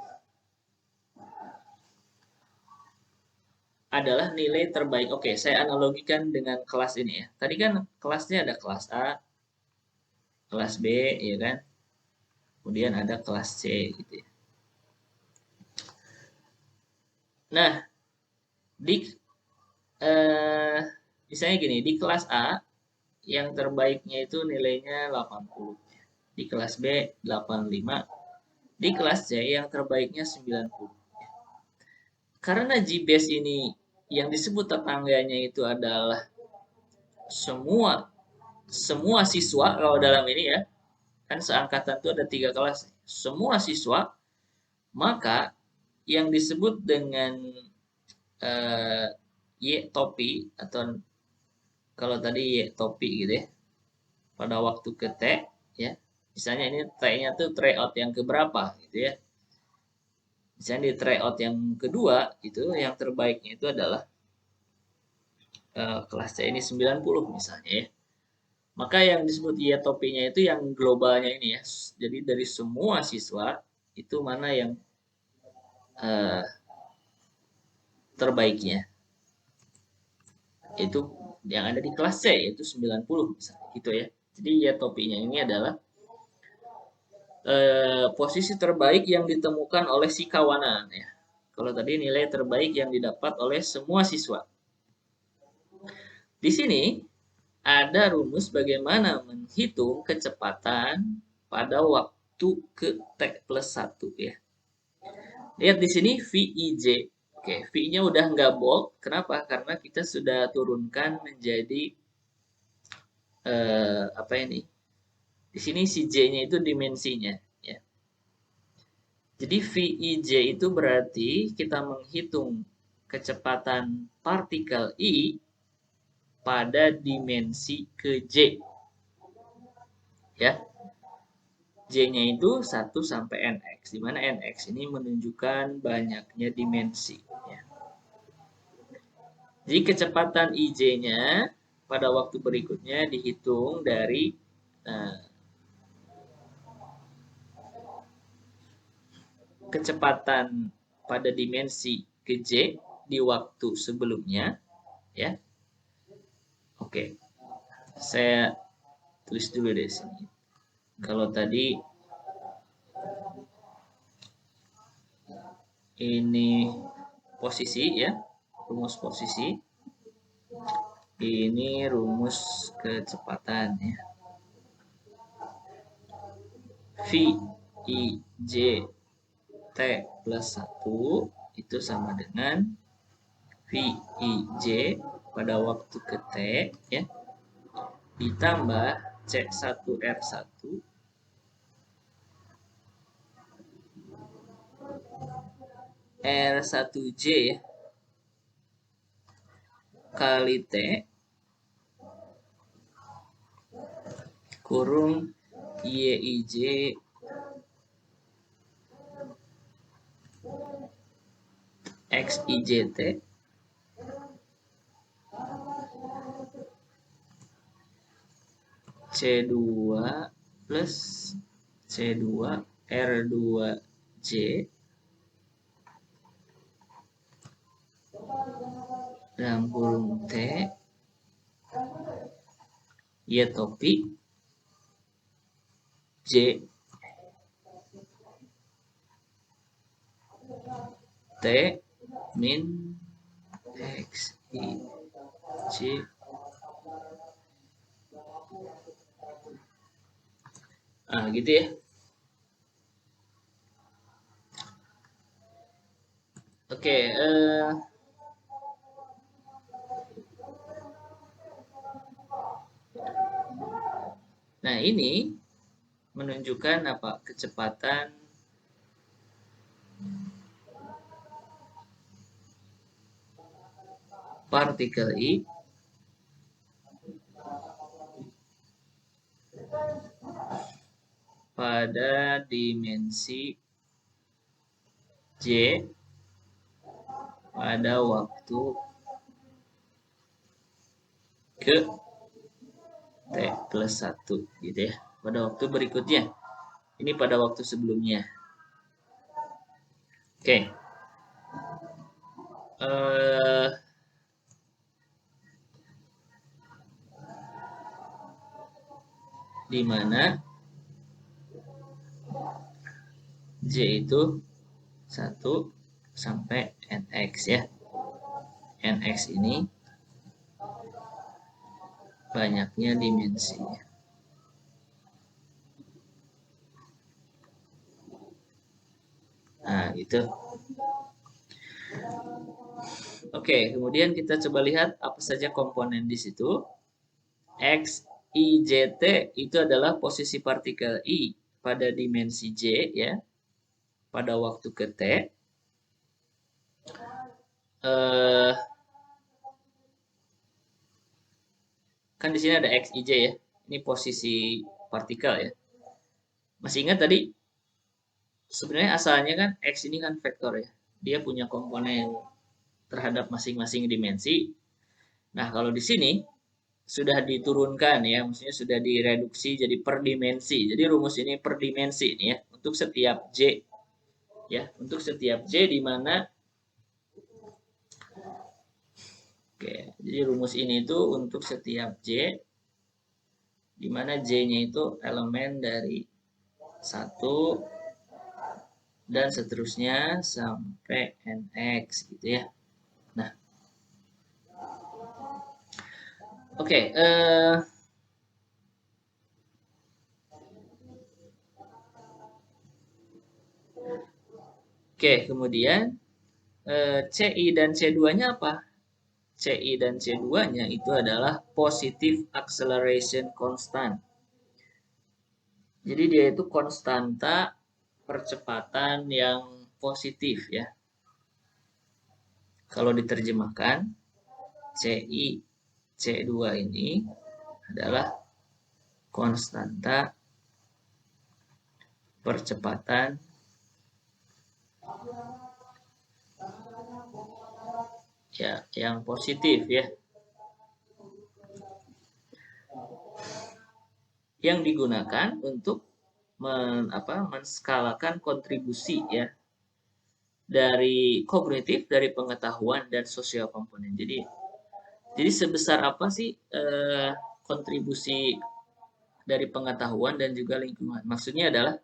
Speaker 1: adalah nilai terbaik. Oke, saya analogikan dengan kelas ini ya. Tadi kan kelasnya ada kelas A, kelas B, ya kan? Kemudian ada kelas C gitu ya. Nah, misalnya gini, di kelas A yang terbaiknya itu nilainya 80. Di kelas B 85. Di kelas C yang terbaiknya 90. Karena GBS ini yang disebut tetangganya itu adalah semua siswa, kalau dalam ini ya, kan seangkatan itu ada 3 kelas, semua siswa, maka yang disebut dengan Y topi, atau kalau tadi Y topi gitu ya, pada waktu ke T ya, misalnya ini T-nya tuh tryout yang keberapa gitu ya, misalnya di tryout yang kedua itu yang terbaiknya itu adalah kelas C ini 90 misalnya ya. Maka yang disebut Y topinya itu yang globalnya ini ya. Jadi dari semua siswa itu mana yang terbaiknya. Itu yang ada di kelas C yaitu 90 misalnya gitu ya. Jadi Y topinya ini adalah posisi terbaik yang ditemukan oleh si kawanan ya. Kalau tadi nilai terbaik yang didapat oleh semua siswa. Di sini ada rumus bagaimana menghitung kecepatan pada waktu ke T plus 1 ya. Lihat di sini VIJ. Oke, V-nya udah nggak bold. Kenapa? Karena kita sudah turunkan menjadi apa ini? Di sini si J-nya itu dimensinya ya. Jadi VIJ itu berarti kita menghitung kecepatan partikel I pada dimensi ke J. Ya. J-nya itu 1 sampai NX, di mana NX ini menunjukkan banyaknya dimensi. Ya. Jadi kecepatan IJ-nya pada waktu berikutnya dihitung dari kecepatan pada dimensi ke J di waktu sebelumnya. Ya. Oke, saya tulis dulu di sini. Kalau tadi ini posisi ya, rumus posisi. Ini rumus kecepatan ya. VIJ T plus 1 itu sama dengan VIJ pada waktu ke T ya, ditambah C1R1 R1J ya, kali T kurung YIJ XIJT C2 plus C2 R2J dalam kurung T, Y topi, J, T, min, X, I, J. Nah, gitu ya. Oke, nah ini menunjukkan apa? Kecepatan partikel I pada dimensi J pada waktu ke T plus 1 gitu ya. Pada waktu berikutnya. Ini pada waktu sebelumnya. Oke. Di mana J itu 1 sampai NX ya. NX ini banyaknya dimensinya. Nah, gitu. Oke, kemudian kita coba lihat apa saja komponen di situ. X, Y, Z, T itu adalah posisi partikel I pada dimensi J ya. Pada waktu ke T. Kan di sini ada X, Y, Z ya. Ini posisi partikel ya. Masih ingat tadi? Sebenarnya asalnya kan X ini kan vektor ya. Dia punya komponen terhadap masing-masing dimensi. Nah, kalau di sini sudah diturunkan ya, maksudnya sudah direduksi jadi per dimensi. Jadi rumus ini per dimensi ini ya, untuk setiap J ya, untuk setiap J di mana oke, jadi rumus ini itu untuk setiap J di mana J-nya itu elemen dari 1 dan seterusnya sampai NX gitu ya. Nah, oke, kemudian CI dan C2-nya apa? CI dan C2-nya itu adalah positive acceleration constant. Jadi dia itu konstanta percepatan yang positif ya. Kalau diterjemahkan, CI C2 ini adalah konstanta percepatan ya yang positif ya. Yang digunakan untuk menskalakan kontribusi ya dari kognitif, dari pengetahuan dan sosial komponen. Jadi sebesar apa sih kontribusi dari pengetahuan dan juga lingkungan? Maksudnya adalah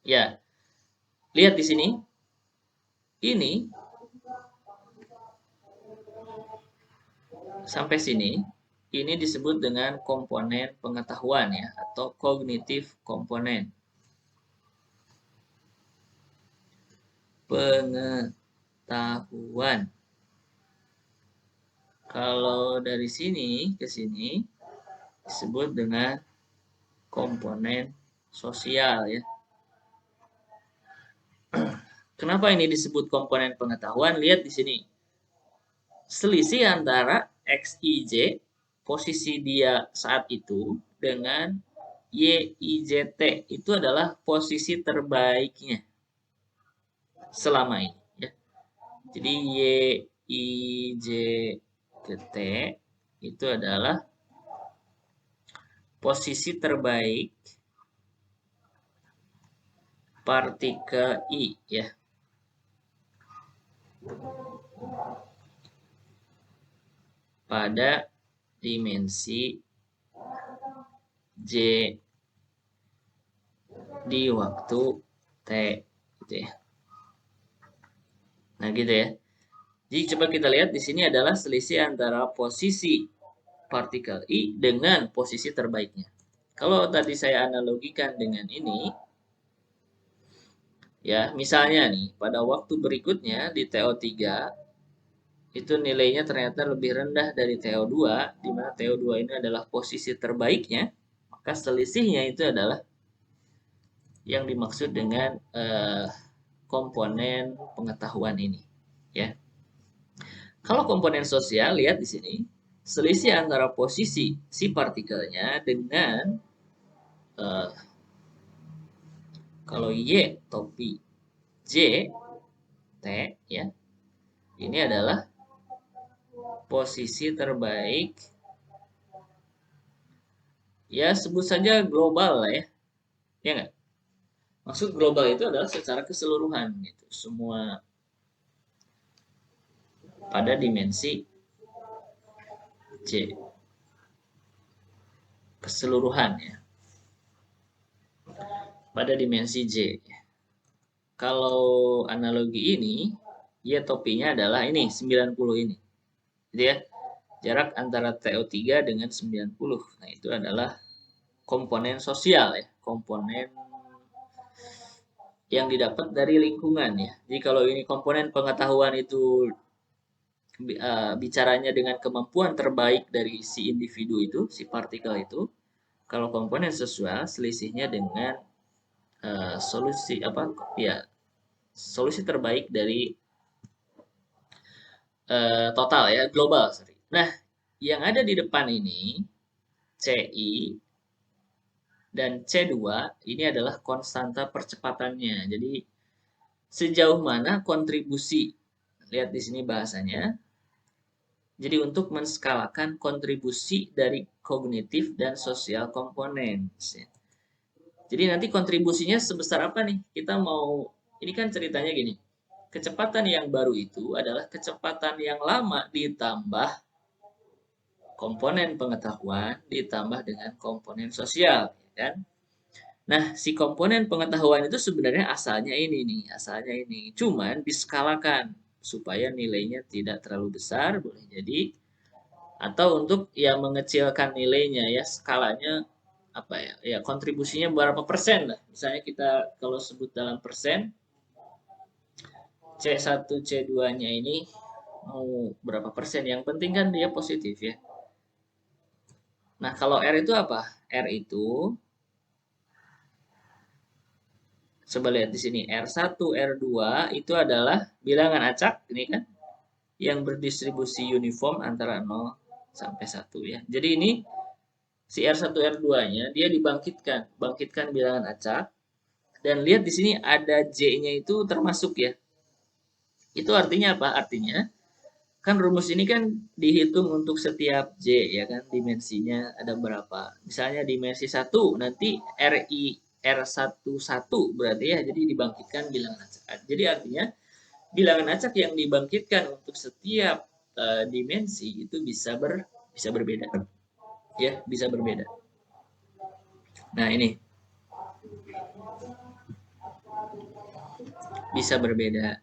Speaker 1: ya lihat di sini ini sampai sini ini disebut dengan komponen pengetahuan ya atau kognitif komponen. Pengetahuan. Kalau dari sini ke sini disebut dengan komponen sosial ya. Kenapa ini disebut komponen pengetahuan? Lihat di sini. Selisih antara XIJ posisi dia saat itu dengan YIJT itu adalah posisi terbaiknya selama ini ya. Jadi YIJT itu adalah posisi terbaik partikel I ya. Pada dimensi J di waktu T gitu ya. Nah, gitu ya. Jadi coba kita lihat di sini adalah selisih antara posisi partikel I dengan posisi terbaiknya. Kalau tadi saya analogikan dengan ini, ya misalnya nih, pada waktu berikutnya di TO3, itu nilainya ternyata lebih rendah dari TO2, di mana TO2 ini adalah posisi terbaiknya, maka selisihnya itu adalah yang dimaksud dengan komponen pengetahuan ini. Ya. Kalau komponen sosial, lihat di sini, selisih antara posisi si partikelnya dengan kalau Y topi J T ya, ini adalah posisi terbaik, ya sebut saja global lah ya, ya nggak? Maksud global itu adalah secara keseluruhan gitu, semua pada dimensi J, keseluruhan ya, pada dimensi J. Kalau analogi ini, Y topinya adalah ini 90 ini, jadi ya, jarak antara TO3 dengan 90. Nah, itu adalah komponen sosial ya, komponen yang didapat dari lingkungan ya. Jadi kalau ini komponen pengetahuan itu bicaranya dengan kemampuan terbaik dari si individu itu, si partikel itu. Kalau komponen sosial selisihnya dengan solusi apa ya, solusi terbaik dari total ya, global. Sorry. Nah, yang ada di depan ini CI dan C2 ini adalah konstanta percepatannya. Jadi sejauh mana kontribusi, lihat di sini bahasanya. Jadi untuk menskalakan kontribusi dari kognitif dan sosial komponen. Jadi nanti kontribusinya sebesar apa nih? Kita mau, ini kan ceritanya gini. Kecepatan yang baru itu adalah kecepatan yang lama ditambah komponen pengetahuan ditambah dengan komponen sosial, kan? Nah, si komponen pengetahuan itu sebenarnya asalnya ini nih, asalnya ini. Cuman diskalakan supaya nilainya tidak terlalu besar, boleh jadi, atau untuk yang mengecilkan nilainya ya, skalanya apa ya, ya kontribusinya berapa persen lah. Misalnya kita kalau sebut dalam persen, C1 C2-nya ini mau berapa persen, yang penting kan dia positif ya. Nah, kalau R itu apa? R itu, coba lihat di sini, R1, R2 itu adalah bilangan acak, ini kan, yang berdistribusi uniform antara 0 sampai 1 ya. Jadi ini si R1, R2-nya dia bangkitkan bilangan acak, dan lihat di sini ada J-nya itu termasuk ya. Itu artinya apa? Artinya kan rumus ini kan dihitung untuk setiap J ya kan, dimensinya ada berapa. Misalnya dimensi 1 nanti R11 berarti ya, jadi dibangkitkan bilangan acak. Jadi artinya bilangan acak yang dibangkitkan untuk setiap dimensi itu bisa berbeda. Ya, bisa berbeda. Nah, ini bisa berbeda.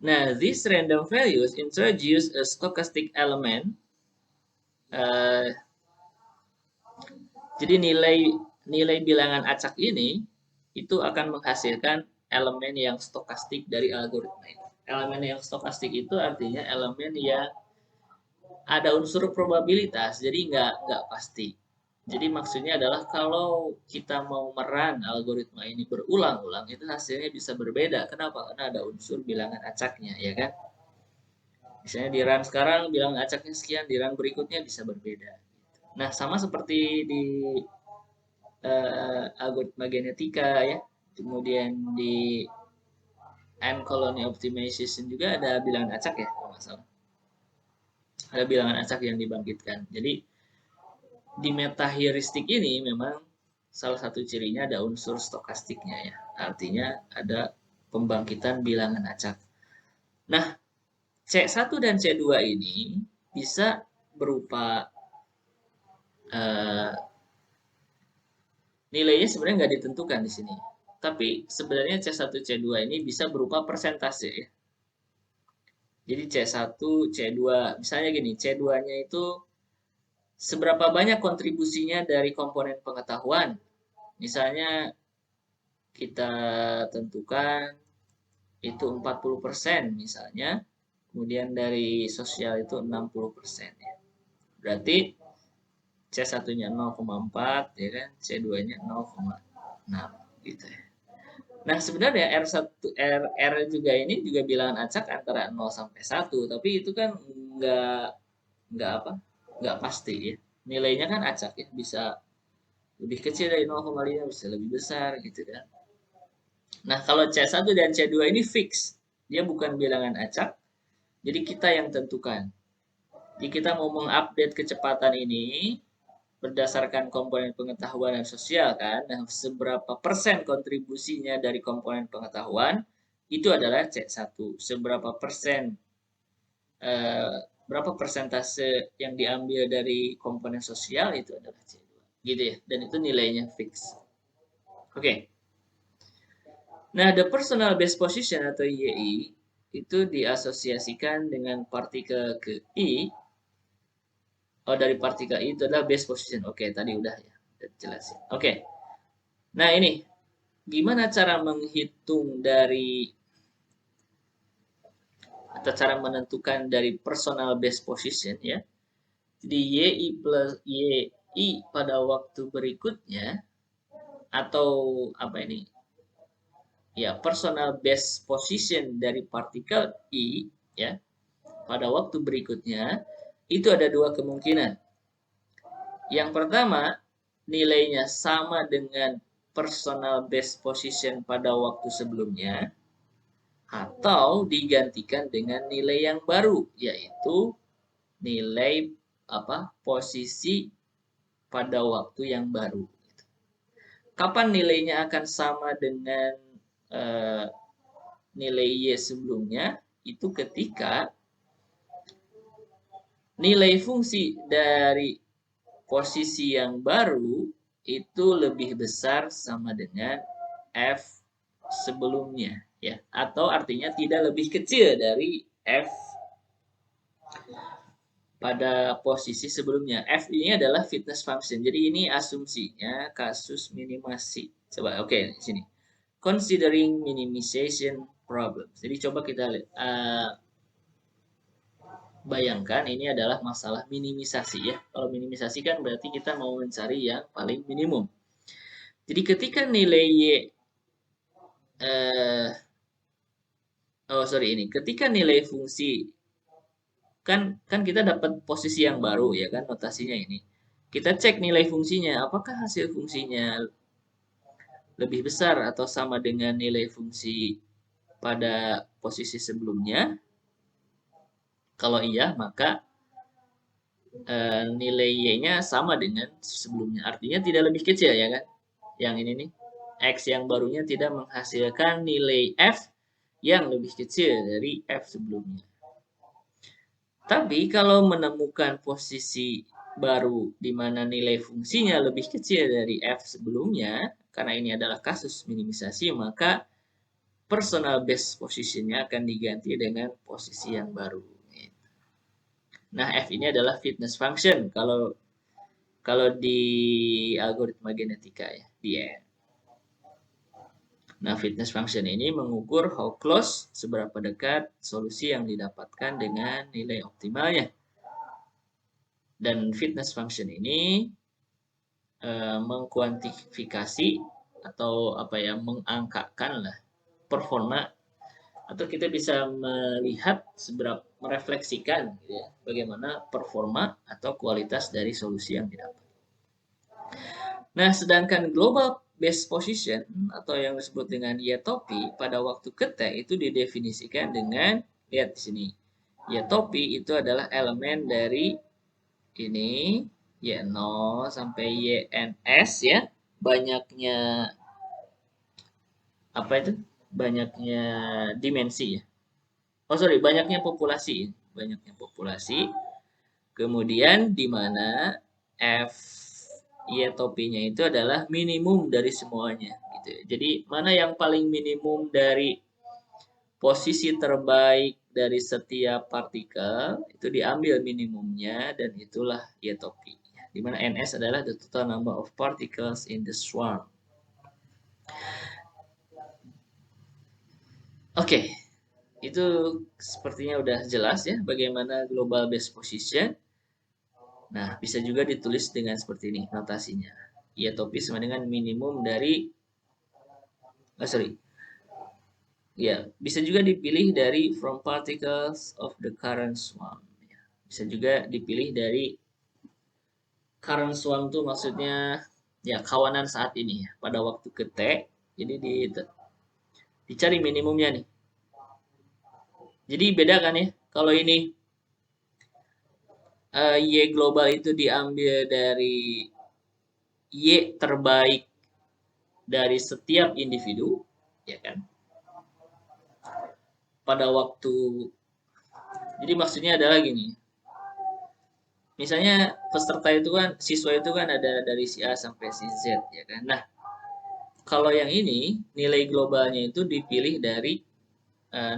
Speaker 1: Nah, these random values introduce a stochastic element. Jadi nilai bilangan acak ini itu akan menghasilkan elemen yang stokastik dari algoritma ini. Elemen yang stokastik itu artinya elemen yang ada unsur probabilitas, jadi nggak pasti. Jadi maksudnya adalah kalau kita mau meran algoritma ini berulang-ulang, itu hasilnya bisa berbeda. Kenapa? Karena ada unsur bilangan acaknya, ya kan? Misalnya di run sekarang bilangan acaknya sekian, di run berikutnya bisa berbeda. Nah, sama seperti di algoritma genetika ya, kemudian di N colony optimization juga ada bilangan acak ya, kalau nggak salah. Ada bilangan acak yang dibangkitkan. Jadi di metaheuristik ini memang salah satu cirinya ada unsur stokastiknya ya. Artinya ada pembangkitan bilangan acak. Nah, C1 dan C2 ini bisa berupa nilainya sebenarnya nggak ditentukan di sini. Tapi sebenarnya C1, C2 ini bisa berupa persentase ya. Jadi C1, C2, misalnya gini, C2-nya itu seberapa banyak kontribusinya dari komponen pengetahuan. Misalnya kita tentukan itu 40% misalnya, kemudian dari sosial itu 60% ya. Berarti C1-nya 0,4 ya kan, C2-nya 0,6 gitu ya. Nah, sebenarnya R juga ini juga bilangan acak antara 0 sampai 1, tapi itu kan nggak nggak apa? Nggak pasti ya. Nilainya kan acak ya, bisa lebih kecil dari 0,5, bisa lebih besar gitu kan. Nah, kalau C1 dan C2 ini fix. Dia bukan bilangan acak, jadi kita yang tentukan. Jadi kita mau mengupdate kecepatan ini berdasarkan komponen pengetahuan dan sosial kan. Nah, seberapa persen kontribusinya dari komponen pengetahuan itu adalah C1. Seberapa persen berapa persentase yang diambil dari komponen sosial itu adalah C2. Gitu ya. Dan itu nilainya fix. Oke. Nah, the personal base position atau YI itu diasosiasikan dengan partikel ke I. Oh, dari partikel I itu adalah base position. Oke, tadi udah ya. Udah jelasin. Oke. Nah, ini gimana cara menghitung dari atau cara menentukan dari personal base position ya. Jadi YI plus YI pada waktu berikutnya atau apa ini? Ya, personal base position dari partikel I ya pada waktu berikutnya itu ada dua kemungkinan. Yang pertama, nilainya sama dengan personal base position pada waktu sebelumnya atau digantikan dengan nilai yang baru yaitu nilai posisi pada waktu yang baru. Kapan nilainya akan sama dengan nilai Y sebelumnya? Itu ketika nilai fungsi dari posisi yang baru itu lebih besar sama dengan F sebelumnya ya, atau artinya tidak lebih kecil dari F pada posisi sebelumnya. F ini adalah fitness function. Jadi ini asumsinya kasus minimasi. Coba oke, sini. Considering minimization problem. Jadi coba kita bayangkan ini adalah masalah minimisasi ya. Kalau minimisasi kan berarti kita mau mencari yang paling minimum. Jadi ketika nilai Y ketika nilai fungsi kan kita dapat posisi yang baru ya kan, notasinya ini. Kita cek nilai fungsinya, apakah hasil fungsinya lebih besar atau sama dengan nilai fungsi pada posisi sebelumnya. Kalau iya, maka nilai Y-nya sama dengan sebelumnya. Artinya tidak lebih kecil ya kan. Yang ini nih, X yang barunya tidak menghasilkan nilai F yang lebih kecil dari F sebelumnya. Tapi kalau menemukan posisi baru di mana nilai fungsinya lebih kecil dari F sebelumnya, karena ini adalah kasus minimisasi, maka personal base position-nya akan diganti dengan posisi yang baru. Nah, F ini adalah fitness function kalau di algoritma genetika ya, di E. Nah, fitness function ini mengukur how close, seberapa dekat solusi yang didapatkan dengan nilai optimalnya. Dan fitness function ini mengkuantifikasi atau mengangkakan lah performa, atau kita bisa melihat merefleksikan gitu ya, bagaimana performa atau kualitas dari solusi yang didapat. Nah, sedangkan global base position atau yang disebut dengan Y-topi pada waktu ke T itu didefinisikan dengan, lihat di sini. Y-topi itu adalah elemen dari ini Y0 sampai YNS ya, banyaknya apa itu? Banyaknya dimensi ya. Oh sorry, banyaknya populasi, banyaknya populasi. Kemudian di mana F Y topinya itu adalah minimum dari semuanya gitu ya. Jadi mana yang paling minimum dari posisi terbaik dari setiap partikel itu diambil minimumnya dan itulah Y topi. Di mana NS adalah the total number of particles in the swarm. Oke, itu sepertinya udah jelas ya bagaimana global base position. Nah, bisa juga ditulis dengan seperti ini notasinya. Ya, topi sama dengan minimum dari, sorry, ya bisa juga dipilih dari from particles of the current swarm. Bisa juga dipilih dari current swarm itu maksudnya ya kawanan saat ini ya pada waktu ke T. Jadi dicari minimumnya nih. Jadi beda kan ya kalau ini Y global itu diambil dari Y terbaik dari setiap individu, ya kan? Pada waktu, jadi maksudnya adalah gini, misalnya peserta itu kan, siswa itu kan ada dari si A sampai si Z, ya kan? Nah, kalau yang ini, nilai globalnya itu dipilih dari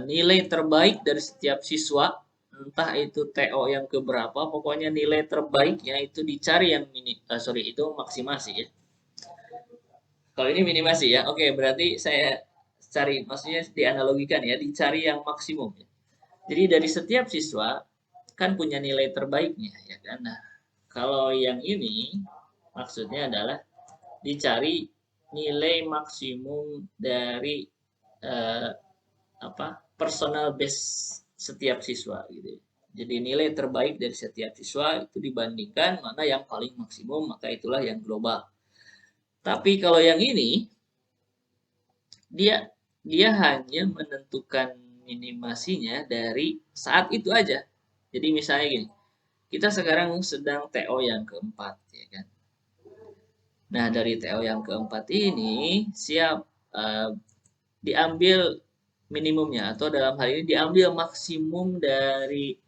Speaker 1: nilai terbaik dari setiap siswa, entah itu TO yang keberapa, pokoknya nilai terbaiknya itu dicari yang itu maksimasi ya. Kalau ini minimasi ya, oke berarti saya cari, maksudnya dianalogikan ya, dicari yang maksimum ya. Jadi dari setiap siswa kan punya nilai terbaiknya ya kan. Nah, kalau yang ini maksudnya adalah dicari nilai maksimum dari eh, apa? Personal base setiap siswa gitu. Jadi nilai terbaik dari setiap siswa itu dibandingkan mana yang paling maksimum, maka itulah yang global. Tapi kalau yang ini dia dia hanya menentukan minimasinya dari saat itu aja. Jadi misalnya gini, kita sekarang sedang TO yang keempat, ya kan? Nah dari TO yang keempat ini siap diambil minimumnya atau dalam hal ini diambil maksimum dari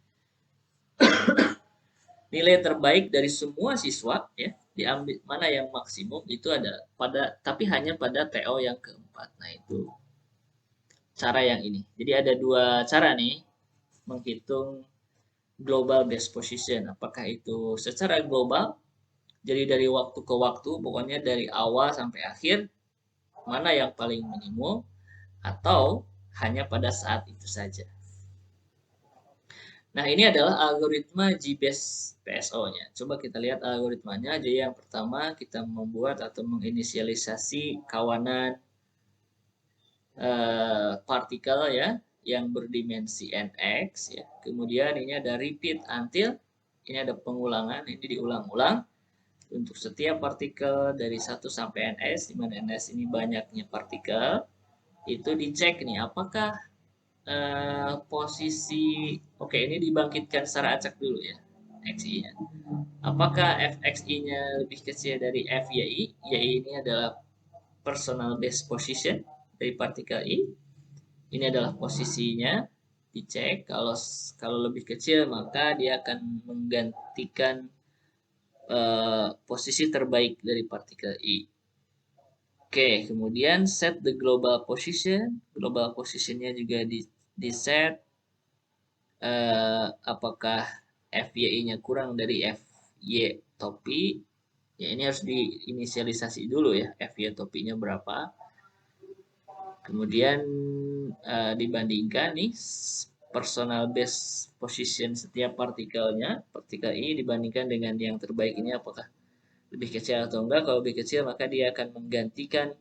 Speaker 1: nilai terbaik dari semua siswa ya, diambil mana yang maksimum itu ada pada tapi hanya pada TO yang keempat. Nah itu cara yang ini. Jadi ada dua cara nih menghitung global base position. Apakah itu secara global, jadi dari waktu ke waktu, pokoknya dari awal sampai akhir, mana yang paling minimum, atau hanya pada saat itu saja. Nah, ini adalah algoritma GBase PSO-nya. Coba kita lihat algoritmanya. Jadi yang pertama kita membuat atau menginisialisasi kawanan partikel ya yang berdimensi nx ya. Kemudian ini ada repeat until, ini ada pengulangan, ini diulang-ulang untuk setiap partikel dari 1 sampai ns, di mana ns ini banyaknya partikel. Itu dicek nih apakah posisi, oke ini dibangkitkan secara acak dulu ya xi-nya. Apakah fxi-nya lebih kecil dari fyi? Yi ini adalah personal base position dari partikel i. Ini adalah posisinya, dicek. Kalau lebih kecil maka dia akan menggantikan posisi terbaik dari partikel i. Oke, kemudian set the global position. Global positionnya juga di set. Apakah fyi-nya kurang dari fy topi? Ya ini harus diinisialisasi dulu ya, fy topinya berapa. Kemudian dibandingkan nih personal base position setiap partikelnya, partikel ini dibandingkan dengan yang terbaik ini apakah lebih kecil atau enggak. Kalau lebih kecil maka dia akan menggantikan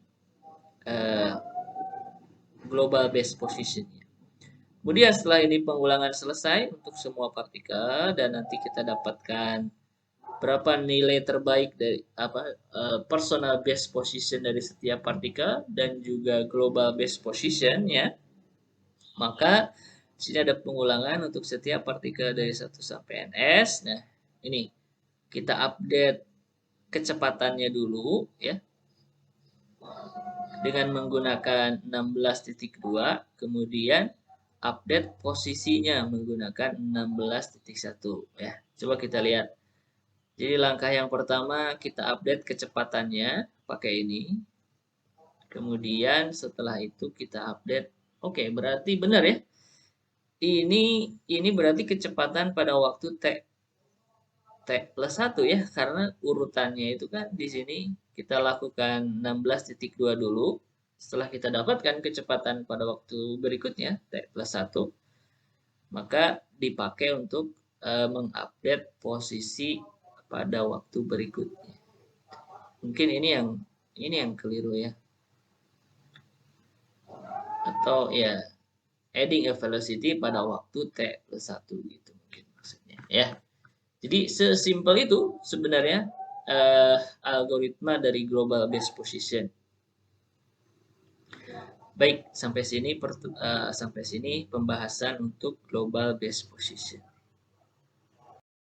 Speaker 1: global base positionnya. Kemudian setelah ini pengulangan selesai untuk semua partikel dan nanti kita dapatkan berapa nilai terbaik dari personal base position dari setiap partikel dan juga global base position ya. Maka sini ada pengulangan untuk setiap partikel dari 1 sampai ns. Nah, ini kita update kecepatannya dulu ya dengan menggunakan 16.2, kemudian update posisinya menggunakan 16.1 ya. Coba kita lihat. Jadi langkah yang pertama kita update kecepatannya pakai ini. Kemudian setelah itu kita update. Oke, berarti benar ya. Ini berarti kecepatan pada waktu T plus 1 ya, karena urutannya itu kan di sini kita lakukan 16.2 dulu. Setelah kita dapatkan kecepatan pada waktu berikutnya, T plus 1, maka dipakai untuk mengupdate posisi pada waktu berikutnya. Mungkin ini yang keliru ya. Atau ya, adding a velocity pada waktu T plus 1 gitu mungkin maksudnya ya. Jadi sesimpel itu sebenarnya algoritma dari global base position. Baik, sampai sini pembahasan untuk global base position.